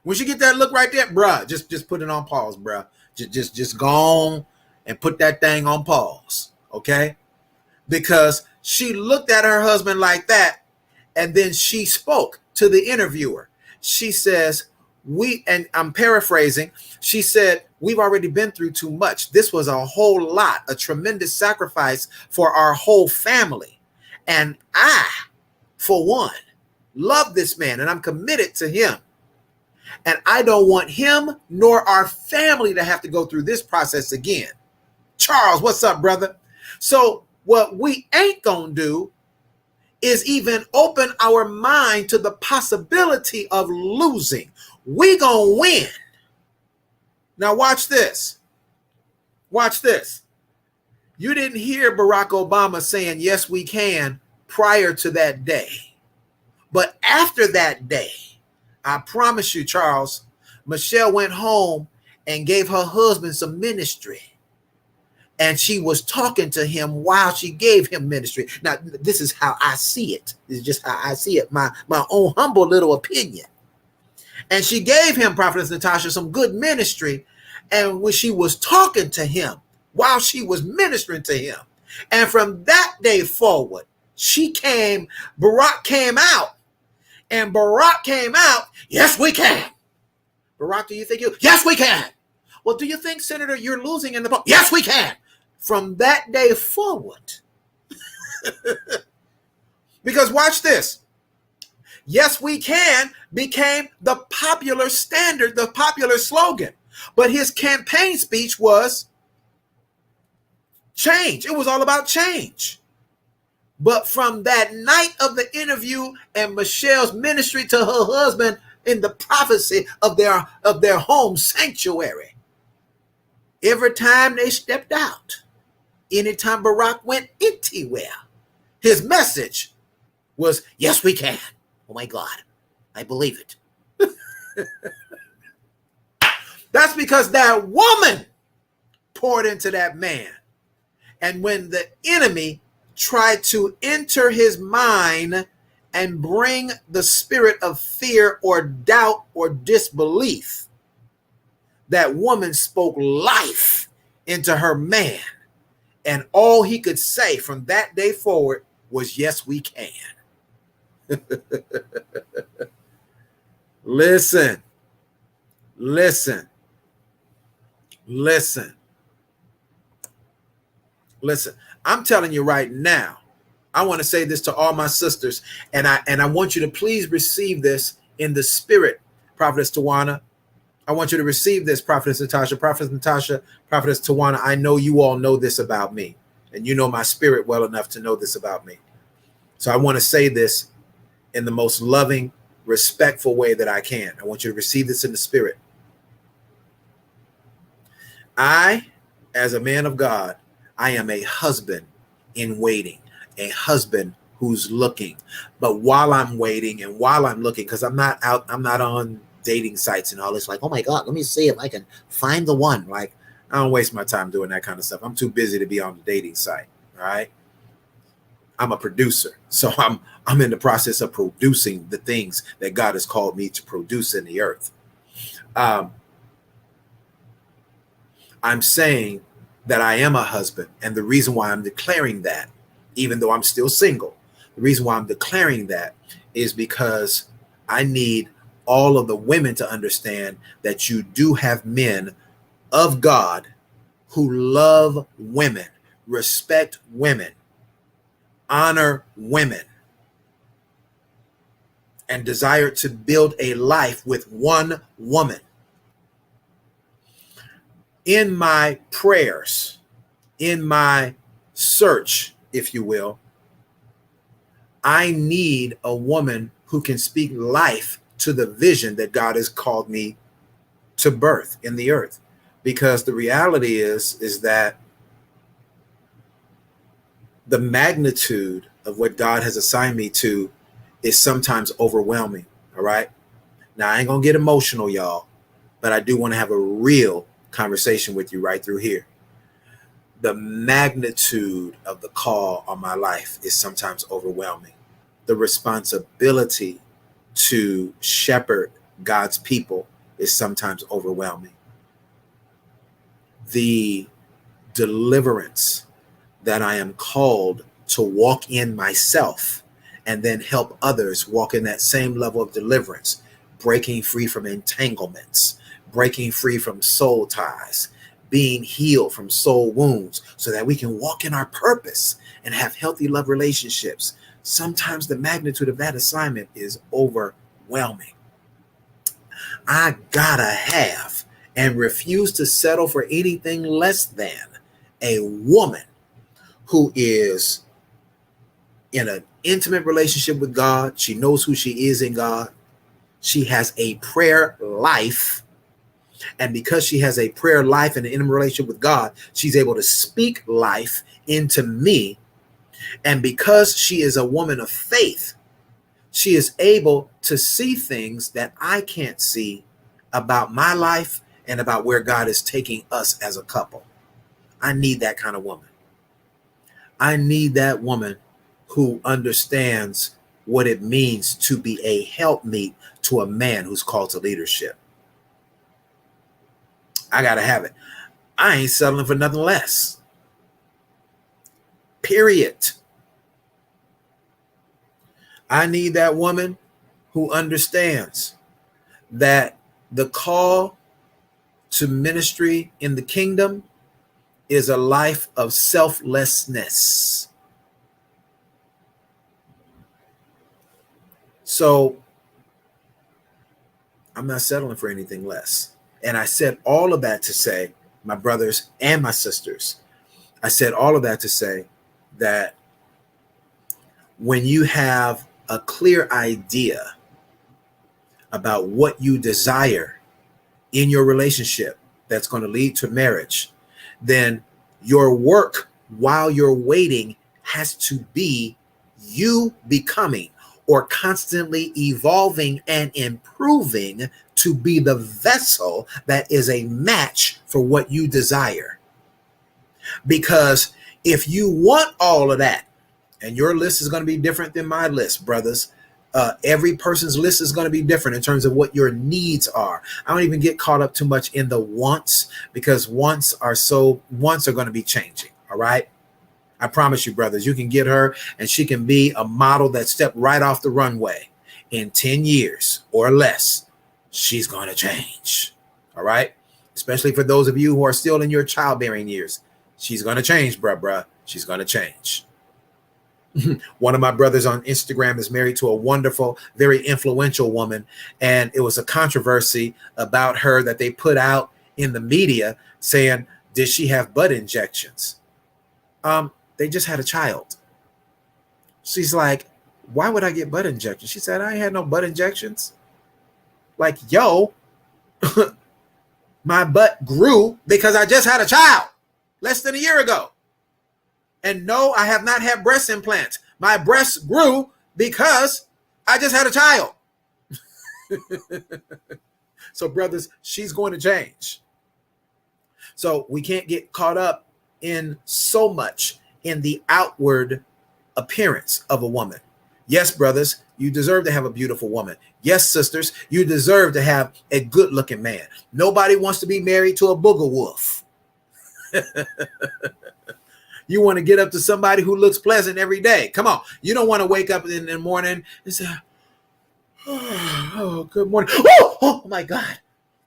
when she get that look right there, bruh, just put it on pause, bruh. Just go on and put that thing on pause, okay? Because she looked at her husband like that, and then she spoke to the interviewer. She says, and I'm paraphrasing, she said, we've already been through too much. This was a whole lot, a tremendous sacrifice for our whole family. And I, for one, love this man, and I'm committed to him. And I don't want him nor our family to have to go through this process again. Charles, what's up, brother? So what we ain't gonna do is even open our mind to the possibility of losing. We gonna win. Now watch this. Watch this. You didn't hear Barack Obama saying, yes, we can, prior to that day. But after that day, I promise you, Charles, Michelle went home and gave her husband some ministry. And she was talking to him while she gave him ministry. Now, this is how I see it. This is just how I see it, my own humble little opinion. And she gave him, Prophetess Natasha, some good ministry. And when she was talking to him, while she was ministering to him, and from that day forward, Barack came out. And Barack came out, yes, we can. Barack, do you think yes, we can. Well, do you think, Senator, you're losing in the poll? Yes, we can. From that day forward. Because watch this. Yes, we can became the popular standard, the popular slogan. But his campaign speech was change. It was all about change. But from that night of the interview and Michelle's ministry to her husband in the prophecy of their home sanctuary, every time they stepped out, anytime Barack went anywhere, his message was, yes, we can. Oh my God, I believe it. That's because that woman poured into that man. And when the enemy tried to enter his mind and bring the spirit of fear or doubt or disbelief, that woman spoke life into her man. And all he could say from that day forward was, yes, we can. Listen. I'm telling you right now, I want to say this to all my sisters, and I want you to please receive this in the spirit, Prophetess Tawana. I want you to receive this, Prophetess Natasha, Prophetess Tawana. I know you all know this about me, and you know my spirit well enough to know this about me. So I want to say this in the most loving, respectful way that I can. I want you to receive this in the spirit. I, as a man of God, I am a husband in waiting, a husband who's looking. But while I'm waiting and while I'm looking, because I'm not on dating sites and all this, like, oh my God, let me see if I can find the one. Like, I don't waste my time doing that kind of stuff. I'm too busy to be on the dating site. All right. I'm a producer. So I'm in the process of producing the things that God has called me to produce in the earth. I'm saying that I am a husband. And the reason why I'm declaring that, even though I'm still single, the reason why I'm declaring that is because I need all of the women to understand that you do have men of God who love women, respect women, honor women, and desire to build a life with one woman. In my prayers, in my search, if you will, I need a woman who can speak life to the vision that God has called me to birth in the earth. Because the reality is that the magnitude of what God has assigned me to is sometimes overwhelming. All right. Now, I ain't going to get emotional, y'all, but I do want to have a real conversation with you right through here. The magnitude of the call on my life is sometimes overwhelming. The responsibility to shepherd God's people is sometimes overwhelming. The deliverance that I am called to walk in myself and then help others walk in that same level of deliverance, breaking free from entanglements, breaking free from soul ties, being healed from soul wounds so that we can walk in our purpose and have healthy love relationships. Sometimes the magnitude of that assignment is overwhelming. I gotta have and refuse to settle for anything less than a woman who is in an intimate relationship with God. She knows who she is in God. She has a prayer life. And because she has a prayer life and an intimate relationship with God, she's able to speak life into me. And because she is a woman of faith, she is able to see things that I can't see about my life and about where God is taking us as a couple. I need that kind of woman. I need that woman who understands what it means to be a helpmeet to a man who's called to leadership. I got to have it. I ain't settling for nothing less. Period. I need that woman who understands that the call to ministry in the kingdom is a life of selflessness. So I'm not settling for anything less. And I said all of that to say, my brothers and my sisters, I said all of that to say that when you have a clear idea about what you desire in your relationship that's going to lead to marriage, then your work while you're waiting has to be you becoming or constantly evolving and improving to be the vessel that is a match for what you desire. Because if you want all of that, and your list is going to be different than my list, brothers. Every person's list is going to be different in terms of what your needs are. I don't even get caught up too much in the wants, because wants are going to be changing. All right. I promise you, brothers, you can get her and she can be a model that stepped right off the runway in 10 years or less. She's going to change. All right. Especially for those of you who are still in your childbearing years. She's going to change, bruh. She's going to change. One of my brothers on Instagram is married to a wonderful, very influential woman. And it was a controversy about her that they put out in the media saying, did she have butt injections? They just had a child. She's like, why would I get butt injections? She said, I ain't had no butt injections. Like, yo, my butt grew because I just had a child less than a year ago. And no, I have not had breast implants. My breasts grew because I just had a child. So, brothers, she's going to change. So we can't get caught up in so much in the outward appearance of a woman. Yes, brothers, you deserve to have a beautiful woman. Yes, sisters, you deserve to have a good-looking man. Nobody wants to be married to a booger wolf. You want to get up to somebody who looks pleasant every day. Come on. You don't want to wake up in the morning and say, oh, good morning. Oh my God.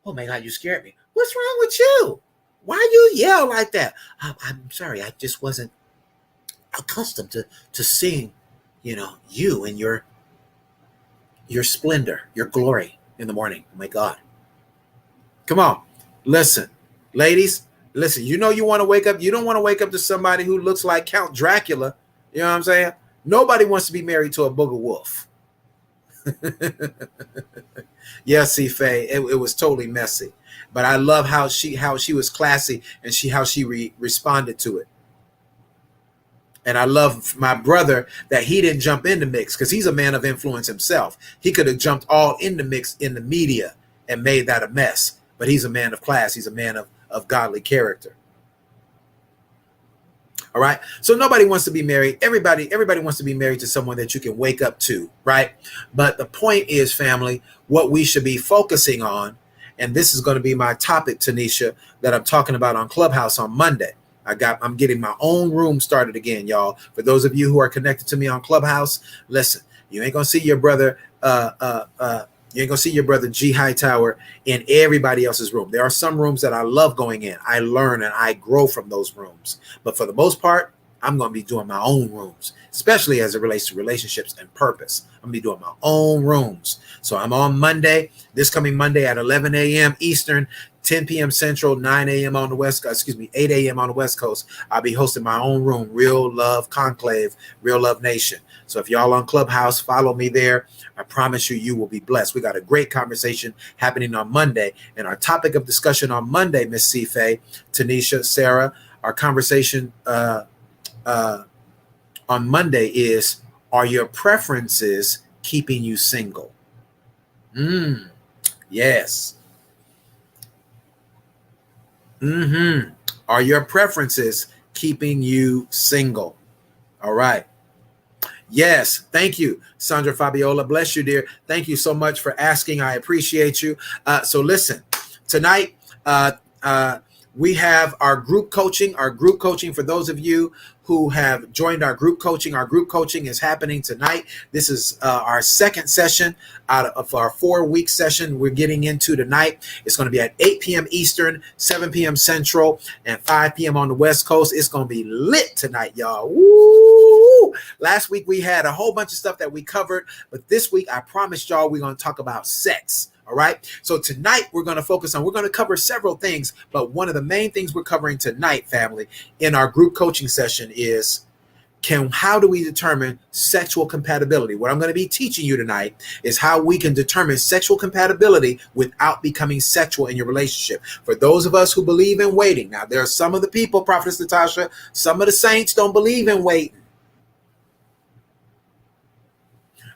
Oh my God, you scared me. What's wrong with you? Why you yell like that? I'm sorry. I just wasn't accustomed to seeing, you and your splendor, your glory in the morning. Oh my God. Come on. Listen, ladies. Listen, you want to wake up. You don't want to wake up to somebody who looks like Count Dracula. You know what I'm saying? Nobody wants to be married to a booger wolf. Yeah, see, Faye, it was totally messy. But I love how she was classy and how she responded to it. And I love my brother that he didn't jump in the mix because he's a man of influence himself. He could have jumped all in the mix in the media and made that a mess. But he's a man of class. He's a man of godly character. All right. So nobody wants to be married. Everybody wants to be married to someone that you can wake up to. Right. But the point is, family, what we should be focusing on. And this is going to be my topic, Tanisha, that I'm talking about on Clubhouse on Monday. I'm getting my own room started again, y'all. For those of you who are connected to me on Clubhouse, listen, you ain't gonna see your brother, you ain't gonna see your brother G Hightower in everybody else's room. There are some rooms that I love going in. I learn and I grow from those rooms. But for the most part, I'm gonna be doing my own rooms, especially as it relates to relationships and purpose. I'm gonna be doing my own rooms. So I'm on Monday, this coming Monday at 11 a.m. Eastern, 10 p.m. Central, 9 a.m. on the West Coast, 8 a.m. on the West Coast. I'll be hosting my own room, Real Love Conclave, Real Love Nation. So if y'all on Clubhouse, follow me there. I promise you will be blessed. We got a great conversation happening on Monday. And our topic of discussion on Monday, Miss Cife, Tanisha, Sarah, our conversation on Monday is, are your preferences keeping you single? Yes. Are your preferences keeping you single? All right. Yes. Thank you, Sandra Fabiola. Bless you, dear. Thank you so much for asking. I appreciate you. So listen, tonight we have our group coaching. Our group coaching, for those of you who have joined our group coaching is happening tonight. This is our second session out of our 4-week session we're getting into tonight. It's going to be at 8 p.m. Eastern, 7 p.m. Central, and 5 p.m. on the West Coast. It's going to be lit tonight, y'all. Woo! Last week we had a whole bunch of stuff that we covered, but this week I promised y'all we're going to talk about sex. All right. So tonight we're going to cover several things, but one of the main things we're covering tonight, family, in our group coaching session is how do we determine sexual compatibility? What I'm going to be teaching you tonight is how we can determine sexual compatibility without becoming sexual in your relationship. For those of us who believe in waiting. Now, there are some of the people, Prophetess Natasha, some of the saints don't believe in waiting.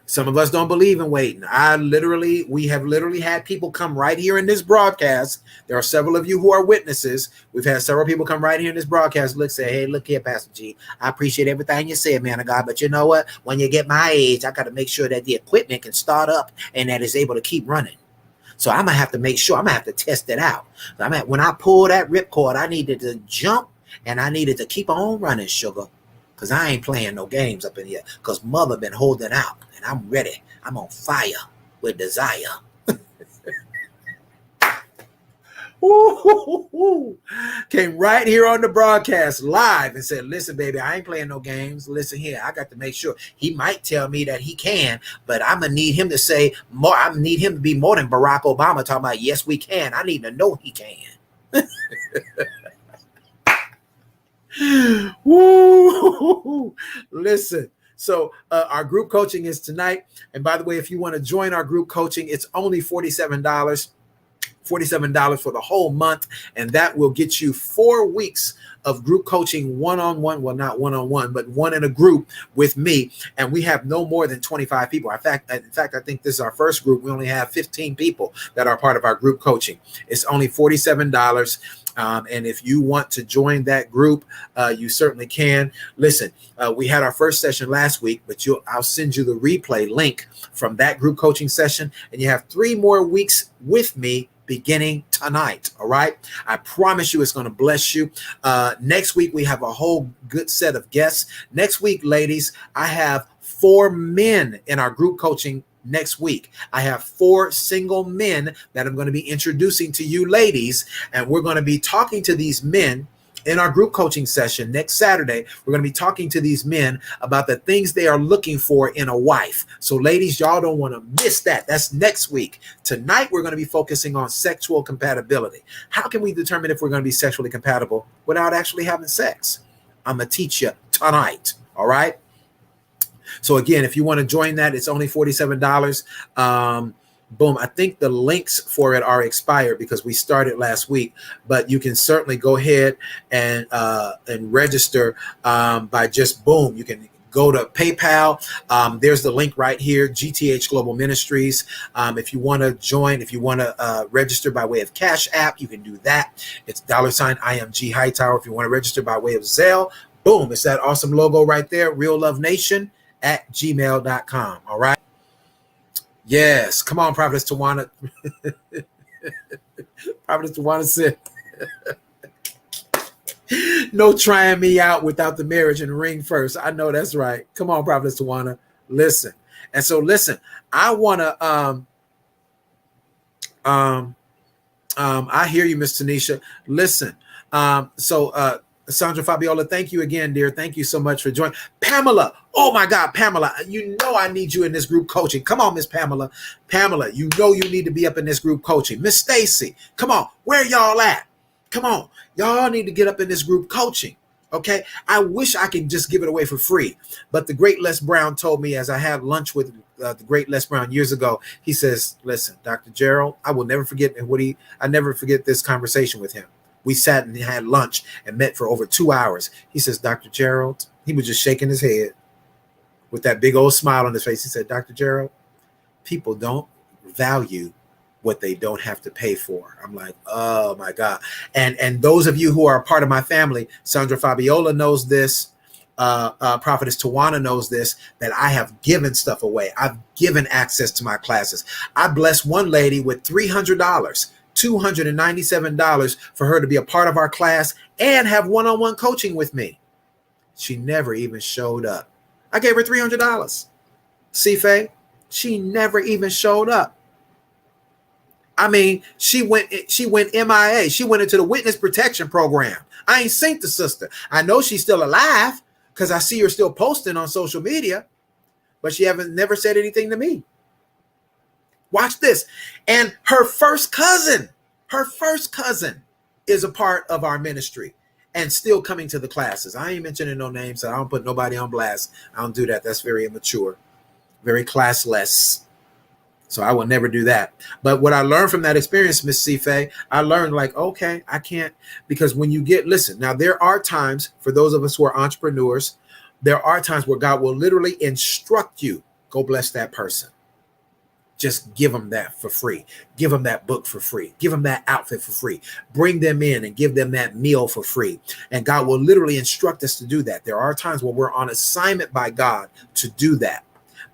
Some of us don't believe in waiting. We have literally had people come right here in this broadcast. There are several of you who are witnesses. We've had several people come right here in this broadcast. Hey, look here, Pastor G. I appreciate everything you said, man of God. But you know what? When you get my age, I got to make sure that the equipment can start up and that it's able to keep running. So I'm going to have to make sure, I'm going to have to test it out. When I pull that ripcord, I needed to jump and I needed to keep on running, sugar. Because I ain't playing no games up in here. Because mother been holding out. And I'm ready. I'm on fire with desire. Came right here on the broadcast live and said, listen, baby, I ain't playing no games. Listen here. I got to make sure. He might tell me that he can, but I'm going to need him to say more. I need him to be more than Barack Obama talking about, yes, we can. I need to know he can. Woo! Listen. So our group coaching is tonight. And by the way, if you want to join our group coaching, it's only $47. $47 for the whole month. And that will get you 4 weeks of group coaching one-on-one. Well, not one-on-one, but one in a group with me. And we have no more than 25 people. In fact, I think this is our first group. We only have 15 people that are part of our group coaching. It's only $47. And if you want to join that group, you certainly can. Listen, we had our first session last week, but I'll send you the replay link from that group coaching session. And you have 3 more weeks with me beginning tonight. All right. I promise you it's going to bless you. Next week, we have a whole good set of guests. Next week, ladies, I have 4 men in our group coaching. Next week, I have 4 single men that I'm going to be introducing to you ladies, and we're going to be talking to these men in our group coaching session next Saturday. We're going to be talking to these men about the things they are looking for in a wife. So ladies, y'all don't want to miss that. That's next week. Tonight, we're going to be focusing on sexual compatibility. How can we determine if we're going to be sexually compatible without actually having sex? I'm going to teach you tonight. All right. So again, if you want to join that, it's only $47. Boom. I think the links for it are expired because we started last week, but you can certainly go ahead and register by just boom. You can go to PayPal. There's the link right here, GTH Global Ministries. If you want to join, if you want to register by way of Cash App, you can do that. It's $ I am G Hightower. If you want to register by way of Zelle, boom, it's that awesome logo right there, Real Love Nation at gmail.com. All right. Yes. Come on, Prophetess Tawana. Prophetess Tawana said, no trying me out without the marriage and ring first. I know that's right. Come on, Prophetess Tawana. Listen. And so listen, I want to I hear you, Miss Tanisha. Listen. Sandra Fabiola, thank you again, dear. Thank you so much for joining. Pamela, oh my God, Pamela, you know I need you in this group coaching. Come on, Miss Pamela. Pamela, you know you need to be up in this group coaching. Miss Stacy, come on, where y'all at? Come on, y'all need to get up in this group coaching. Okay, I wish I could just give it away for free, but the great Les Brown told me as I had lunch with the great Les Brown years ago. He says, "Listen, Dr. Gerald, I will never forget I never forget this conversation with him. We sat and had lunch and met for over 2 hours. He says, Dr. Gerald," he was just shaking his head with that big old smile on his face. He said, "Dr. Gerald, people don't value what they don't have to pay for." I'm like, oh my God. And those of you who are a part of my family, Sandra Fabiola knows this. Prophetess Tawana knows this, that I have given stuff away. I've given access to my classes. I blessed one lady with $300. $297 for her to be a part of our class and have one-on-one coaching with me. She never even showed up. I gave her $300. See, Faye, she never even showed up. I mean, she went MIA. She went into the witness protection program. I ain't seen the sister. I know she's still alive because I see her still posting on social media, but she never said anything to me. Watch this. And her first cousin is a part of our ministry and still coming to the classes. I ain't mentioning no names, so I don't put nobody on blast. I don't do that. That's very immature, very classless. So I will never do that. But what I learned from that experience, Miss Cife, I learned like, okay, I can't, because when you listen, now there are times for those of us who are entrepreneurs, there are times where God will literally instruct you, go bless that person. Just give them that for free. Give them that book for free. Give them that outfit for free. Bring them in and give them that meal for free. And God will literally instruct us to do that. There are times where we're on assignment by God to do that.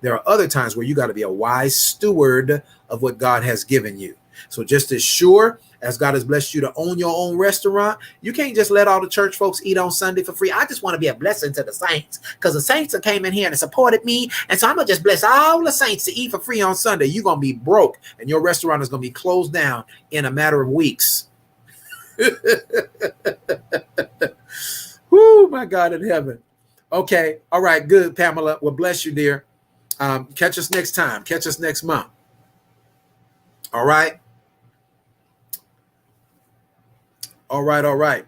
There are other times where you got to be a wise steward of what God has given you. So just as sure as God has blessed you to own your own restaurant, you can't just let all the church folks eat on Sunday for free. I just want to be a blessing to the saints because the saints that came in here and supported me. And so I'm going to just bless all the saints to eat for free on Sunday. You're going to be broke and your restaurant is going to be closed down in a matter of weeks. Whoo, my God in heaven. Okay. All right. Good, Pamela. Well, bless you, dear. Catch us next time. Catch us next month. All right. All right.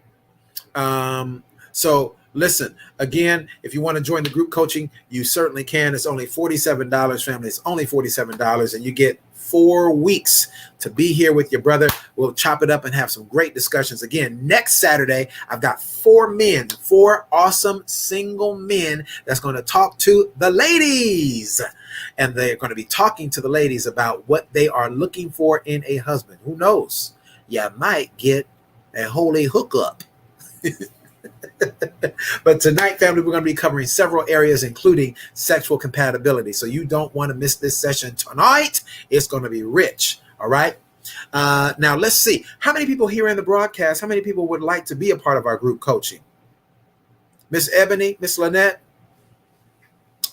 So listen, again, if you want to join the group coaching, you certainly can. It's only $47, family. It's only $47, and you get 4 weeks to be here with your brother. We'll chop it up and have some great discussions. Again, next Saturday, I've got 4 awesome single men that's going to talk to the ladies. And they're going to be talking to the ladies about what they are looking for in a husband. Who knows? You might get a holy hookup. But tonight, family, we're going to be covering several areas, including sexual compatibility. So you don't want to miss this session tonight. It's going to be rich. All right. Now, let's see. How many people here in the broadcast, how many people would like to be a part of our group coaching? Miss Ebony, Miss Lynette,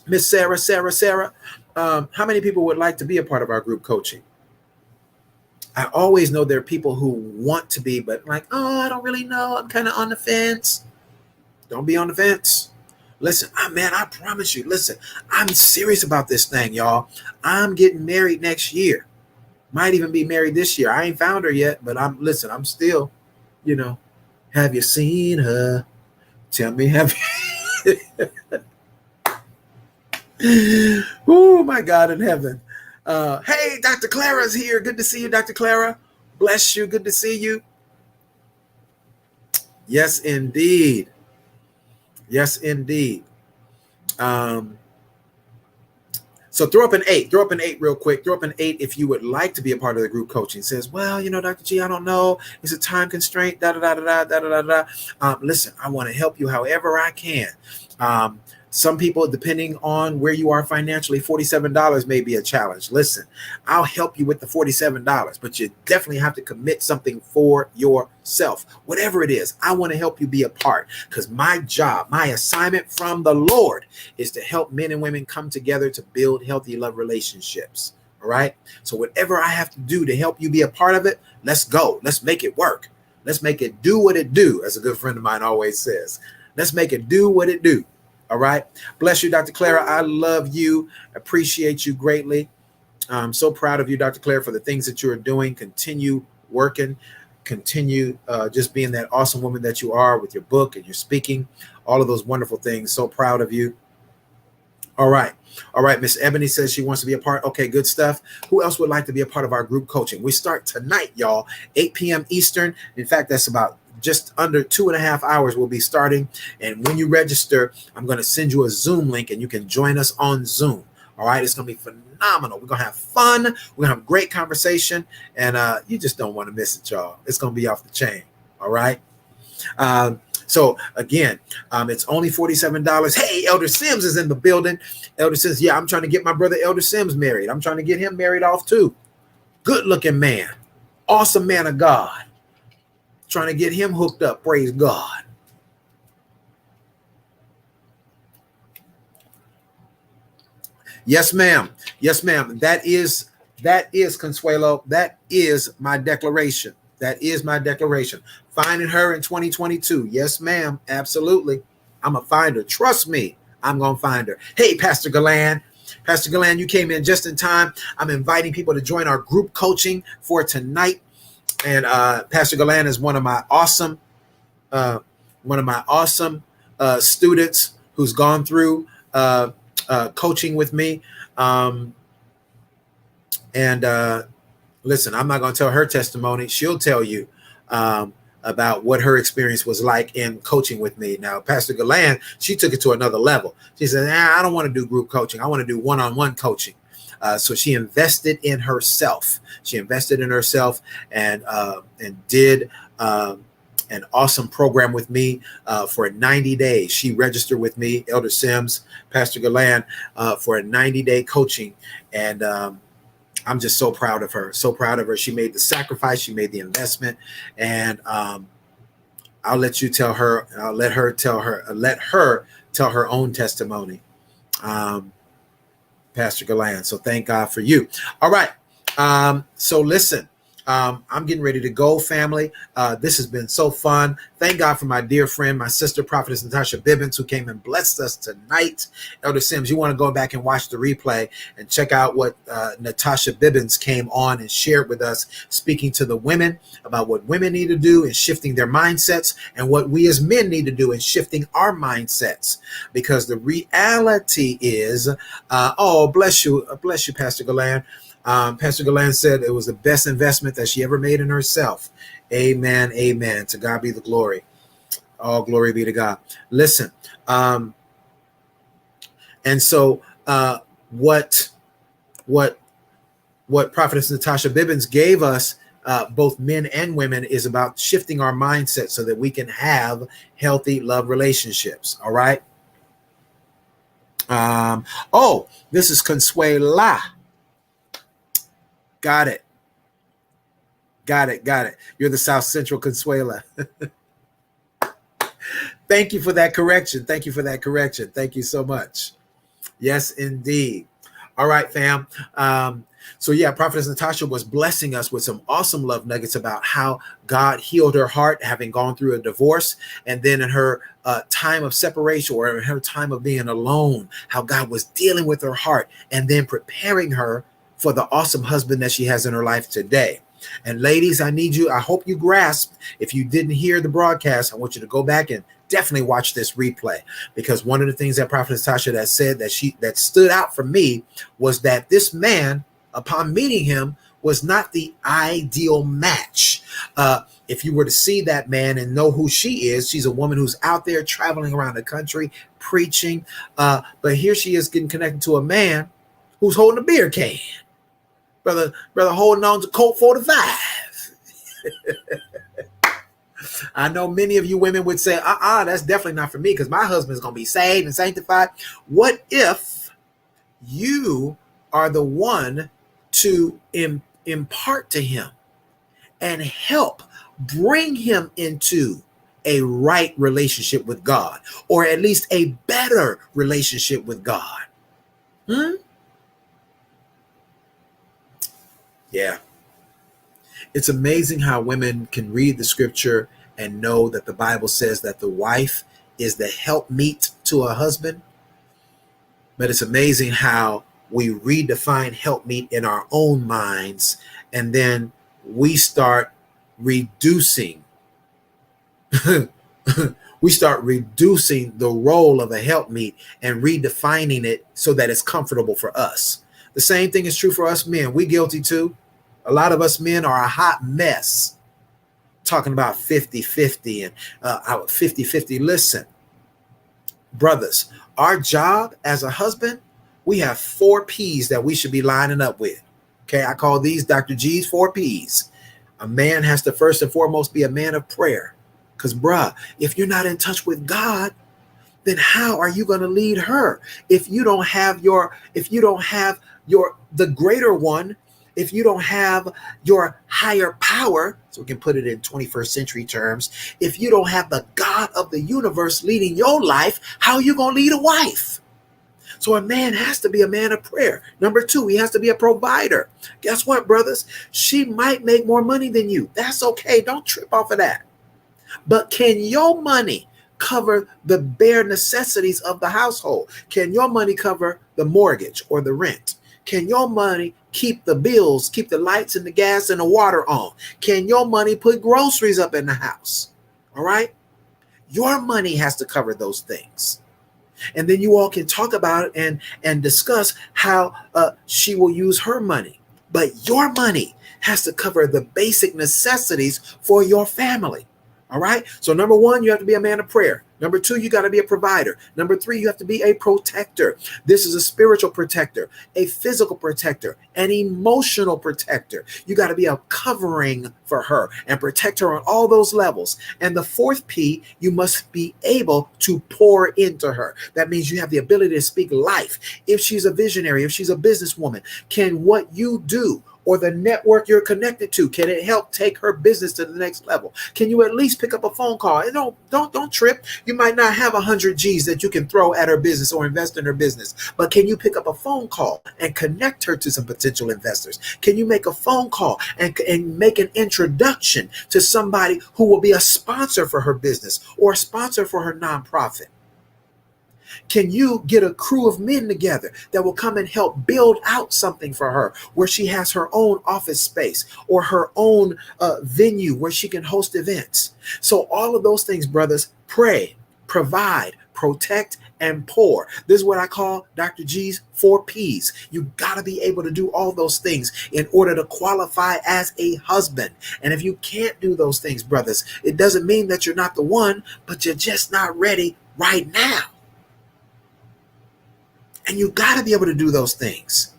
Miss Sarah. How many people would like to be a part of our group coaching? I always know there are people who want to be, but like, oh, I don't really know. I'm kind of on the fence. Don't be on the fence. Listen, man, I promise you, listen, I'm serious about this thing, y'all. I'm getting married next year. Might even be married this year. I ain't found her yet, but I'm still, have you seen her? Tell me, have you? Oh, my God in heaven. Hey, Dr. Clara's here. Good to see you, Dr. Clara. Bless you. Good to see you. Yes, indeed. Yes, indeed. So throw up an 8. Throw up an 8 real quick. Throw up an 8 if you would like to be a part of the group coaching. It says, well, Dr. G, I don't know. It's a time constraint. Da da da da da da da da. Listen, I want to help you however I can. Some people, depending on where you are financially, $47 may be a challenge. Listen, I'll help you with the $47, but you definitely have to commit something for yourself. Whatever it is, I want to help you be a part, because my job, my assignment from the Lord is to help men and women come together to build healthy love relationships. All right. So whatever I have to do to help you be a part of it, let's go. Let's make it work. Let's make it do what it do, as a good friend of mine always says. Let's make it do what it do. All right. Bless you, Dr. Clara. I love you. Appreciate you greatly. I'm so proud of you, Dr. Clara, for the things that you are doing. Continue working. Continue just being that awesome woman that you are with your book and your speaking. All of those wonderful things. So proud of you. All right. All right. Miss Ebony says she wants to be a part. Okay, good stuff. Who else would like to be a part of our group coaching? We start tonight, y'all, 8 p.m. Eastern. In fact, that's about just under 2.5 hours we'll be starting. And when you register, I'm going to send you a Zoom link and you can join us on Zoom. All right. It's going to be phenomenal. We're going to have fun. We're going to have great conversation. And you just don't want to miss it, y'all. It's going to be off the chain. All right. So again, it's only $47. Hey, Elder Sims is in the building. Elder Sims, yeah, I'm trying to get my brother Elder Sims married. I'm trying to get him married off too. Good looking man. Awesome man of God. Trying to get him hooked up. Praise God. Yes, ma'am. Yes, ma'am. That is Consuelo. That is my declaration. That is my declaration. Finding her in 2022. Yes, ma'am. Absolutely. I'm going to find her. Trust me. I'm going to find her. Hey, Pastor Galan. Pastor Galan, you came in just in time. I'm inviting people to join our group coaching for tonight. And Pastor Galan is one of my awesome students who's gone through coaching with me. Listen, I'm not going to tell her testimony. She'll tell you about what her experience was like in coaching with me. Now, Pastor Galan, she took it to another level. She said, I don't want to do group coaching. I want to do one-on-one coaching. So she invested in herself. She invested in herself and did an awesome program with me for 90 days. She registered with me, Elder Sims, Pastor Galan, for a 90-day coaching. And I'm just so proud of her. So proud of her. She made the sacrifice. She made the investment. And I'll let you tell her. I'll let her tell her own testimony. Pastor Galan. So thank God for you. All right. So listen, I'm getting ready to go, family. This has been so fun. Thank God for my dear friend, my sister, Prophetess Natasha Bibbins, who came and blessed us tonight. Elder Sims, you want to go back and watch the replay and check out what Natasha Bibbins came on and shared with us, speaking to the women about what women need to do in shifting their mindsets and what we as men need to do in shifting our mindsets. Because the reality is, bless you, Pastor Galan. Pastor Galan said it was the best investment that she ever made in herself. Amen. Amen. To God be the glory. All glory be to God. Listen. And so what Prophetess Natasha Bibbins gave us, both men and women, is about shifting our mindset so that we can have healthy love relationships. All right. This is Consuela. Got it. You're the South Central Consuela. Thank you for that correction. Thank you so much. Yes, indeed. All right, fam. So yeah, Prophetess Natasha was blessing us with some awesome love nuggets about how God healed her heart, having gone through a divorce, and then in her time of separation, or in her time of being alone, how God was dealing with her heart and then preparing her for the awesome husband that she has in her life today. And ladies, I hope you grasped. If you didn't hear the broadcast, I want you to go back and definitely watch this replay, because one of the things that Prophet Natasha that said that stood out for me was that this man upon meeting him, was not the ideal match. If you were to see that man and know who she is, she's a woman who's out there traveling around the country preaching. But here she is getting connected to a man who's holding a beer can. Brother holding on to Colt 45. I know many of you women would say, that's definitely not for me because my husband's going to be saved and sanctified. What if you are the one to impart to him and help bring him into a right relationship with God, or at least a better relationship with God? Yeah. It's amazing how women can read the scripture and know that the Bible says that the wife is the helpmeet to a husband. But it's amazing how we redefine helpmeet in our own minds, and then we start reducing we start reducing the role of a helpmeet and redefining it so that it's comfortable for us. The same thing is true for us men. We guilty too. A lot of us men are a hot mess talking about 50-50 and 50-50. Listen, brothers, our job as a husband, we have 4 P's that we should be lining up with. Okay, I call these Dr. G's 4 P's. A man has to first and foremost be a man of prayer. Because, if you're not in touch with God, then how are you going to lead her? If you don't have the greater one, if you don't have your higher power, so we can put it in 21st century terms, if you don't have the God of the universe leading your life, how are you going to lead a wife? So a man has to be a man of prayer. Number 2, he has to be a provider. Guess what, brothers? She might make more money than you. That's okay. Don't trip off of that. But can your money cover the bare necessities of the household? Can your money cover the mortgage or the rent? Can your money keep the bills, keep the lights and the gas and the water on? Can your money put groceries up in the house? All right? Your money has to cover those things. And then you all can talk about it and discuss how she will use her money. But your money has to cover the basic necessities for your family. All right. So number 1, you have to be a man of prayer. Number 2, you got to be a provider. Number 3, you have to be a protector. This is a spiritual protector, a physical protector, an emotional protector. You got to be a covering for her and protect her on all those levels. And the 4th P, you must be able to pour into her. That means you have the ability to speak life. If she's a visionary, if she's a businesswoman, can what you do or the network you're connected to, can it help take her business to the next level? Can you at least pick up a phone call? And don't trip. You might not have 100 G's that you can throw at her business or invest in her business, but can you pick up a phone call and connect her to some potential investors? Can you make a phone call and make an introduction to somebody who will be a sponsor for her business or a sponsor for her nonprofit? Can you get a crew of men together that will come and help build out something for her where she has her own office space or her own venue where she can host events? So all of those things, brothers, pray, provide, protect, and pour. This is what I call Dr. G's 4 P's. You got to be able to do all those things in order to qualify as a husband. And if you can't do those things, brothers, it doesn't mean that you're not the one, but you're just not ready right now. And you got to be able to do those things.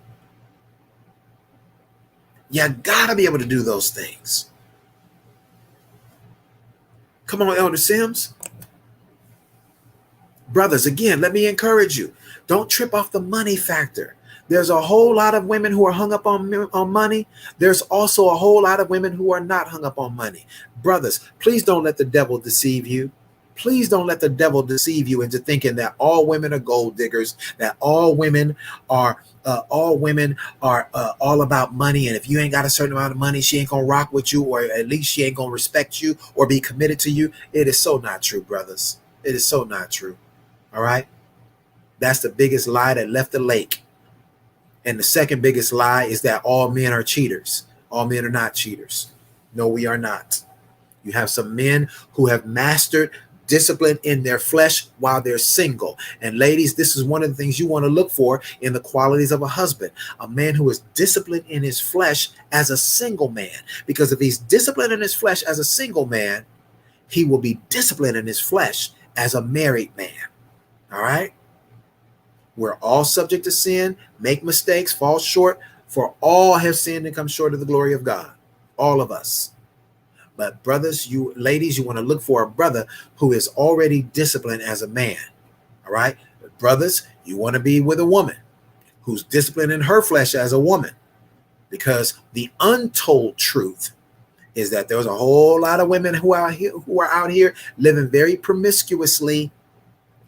You got to be able to do those things. Come on, Elder Sims. Brothers, again, let me encourage you. Don't trip off the money factor. There's a whole lot of women who are hung up on money. There's also a whole lot of women who are not hung up on money. Brothers, please don't let the devil deceive you. Please don't let the devil deceive you into thinking that all women are gold diggers, that all women are all about money. And if you ain't got a certain amount of money, she ain't going to rock with you, or at least she ain't going to respect you or be committed to you. It is so not true, brothers. It is so not true. All right. That's the biggest lie that left the lake. And the second biggest lie is that all men are cheaters. All men are not cheaters. No, we are not. You have some men who have mastered disciplined in their flesh while they're single. And ladies, this is one of the things you want to look for in the qualities of a husband, a man who is disciplined in his flesh as a single man. Because if he's disciplined in his flesh as a single man, he will be disciplined in his flesh as a married man. All right? We're all subject to sin, make mistakes, fall short. For all have sinned and come short of the glory of God. All of us. But brothers, ladies, you want to look for a brother who is already disciplined as a man. All right? Brothers, you want to be with a woman who's disciplined in her flesh as a woman. Because the untold truth is that there's a whole lot of women who are out here living very promiscuously,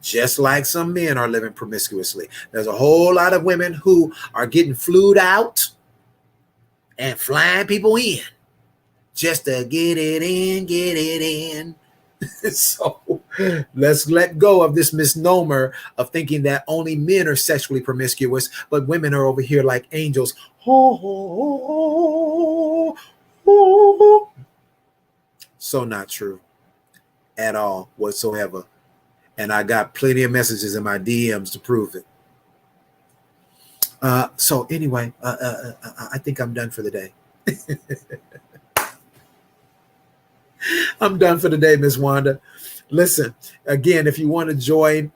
just like some men are living promiscuously. There's a whole lot of women who are getting flued out and flying people in just to get it in. So let's let go of this misnomer of thinking that only men are sexually promiscuous, but women are over here like angels. So not true at all whatsoever. And I got plenty of messages in my DMs to prove it. So anyway, I think I'm done for the day. I'm done for the day, Miss Wanda. Listen, again, if you want to join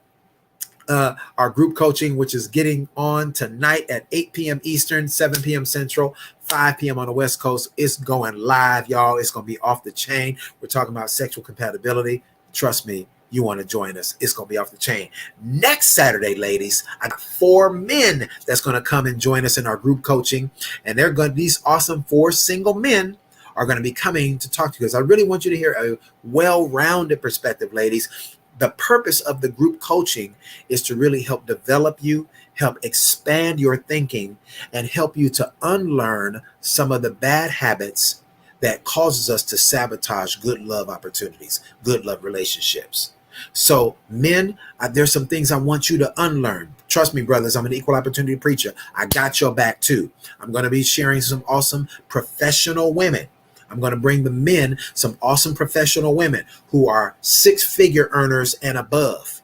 our group coaching, which is getting on tonight at 8 p.m. Eastern, 7 p.m. Central, 5 p.m. on the West Coast, it's going live, y'all. It's going to be off the chain. We're talking about sexual compatibility. Trust me, you want to join us. It's going to be off the chain. Next Saturday, ladies, I got 4 men that's going to come and join us in our group coaching. And these awesome 4 single men are going to be coming to talk to you, because I really want you to hear a well-rounded perspective, ladies. The purpose of the group coaching is to really help develop you, help expand your thinking, and help you to unlearn some of the bad habits that causes us to sabotage good love opportunities, good love relationships. So men, there's some things I want you to unlearn. Trust me, brothers, I'm an equal opportunity preacher. I got your back too. I'm going to be sharing some awesome professional women. I'm going to bring the men some awesome professional women who are 6-figure earners and above,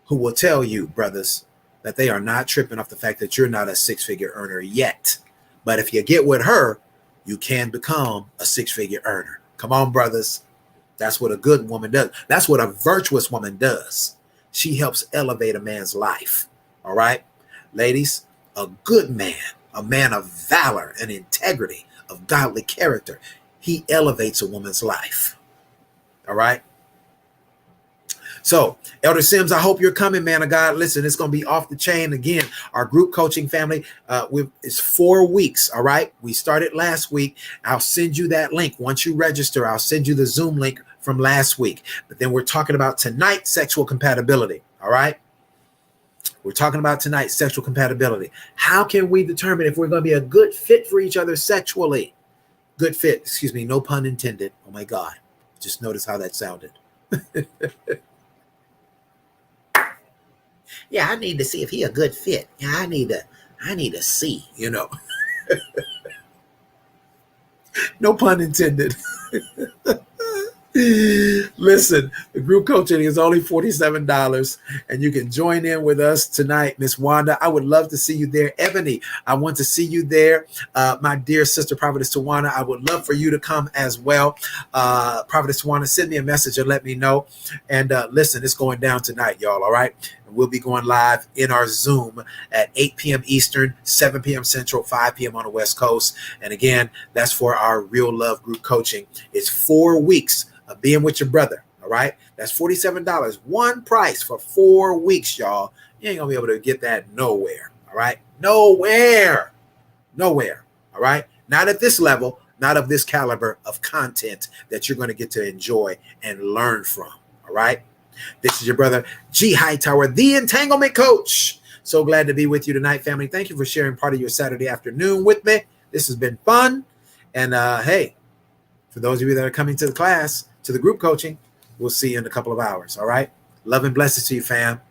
who will tell you, brothers, that they are not tripping off the fact that you're not a 6-figure earner yet. But if you get with her, you can become a 6-figure earner. Come on, brothers. That's what a good woman does. That's what a virtuous woman does. She helps elevate a man's life. All right, ladies, a good man, a man of valor and integrity, of godly character, he elevates a woman's life. All right. So, Elder Sims, I hope you're coming, man of God. Listen, it's going to be off the chain again. Our group coaching family, it's 4 weeks. All right. We started last week. I'll send you that link. Once you register, I'll send you the Zoom link from last week. But then we're talking about tonight, sexual compatibility. All right. We're talking about tonight, sexual compatibility. How can we determine if we're going to be a good fit for each other sexually? Good fit, excuse me, no pun intended. Oh my God. Just notice how that sounded. Yeah, I need to see if he a good fit. Yeah, I need to see, you know. No pun intended. Listen, the group coaching is only $47, and you can join in with us tonight, Miss Wanda. I would love to see you there. Ebony, I want to see you there. My dear sister, Prophetess Tawana, I would love for you to come as well. Prophetess Tawana, send me a message and let me know. And listen, it's going down tonight, y'all, all right? And we'll be going live in our Zoom at 8 p.m. Eastern, 7 p.m. Central, 5 p.m. on the West Coast. And again, that's for our Real Love group coaching. It's 4 weeks of being with your brother. All right. That's $47. One price for 4 weeks, y'all. You ain't gonna be able to get that nowhere. All right. Nowhere. All right. Not at this level, not of this caliber of content that you're going to get to enjoy and learn from. All right. This is your brother, G. Hightower, the Entanglement Coach. So glad to be with you tonight, family. Thank you for sharing part of your Saturday afternoon with me. This has been fun. And hey, for those of you that are coming to the class, to the group coaching, we'll see you in a couple of hours. All right. Love and blessings to you, fam.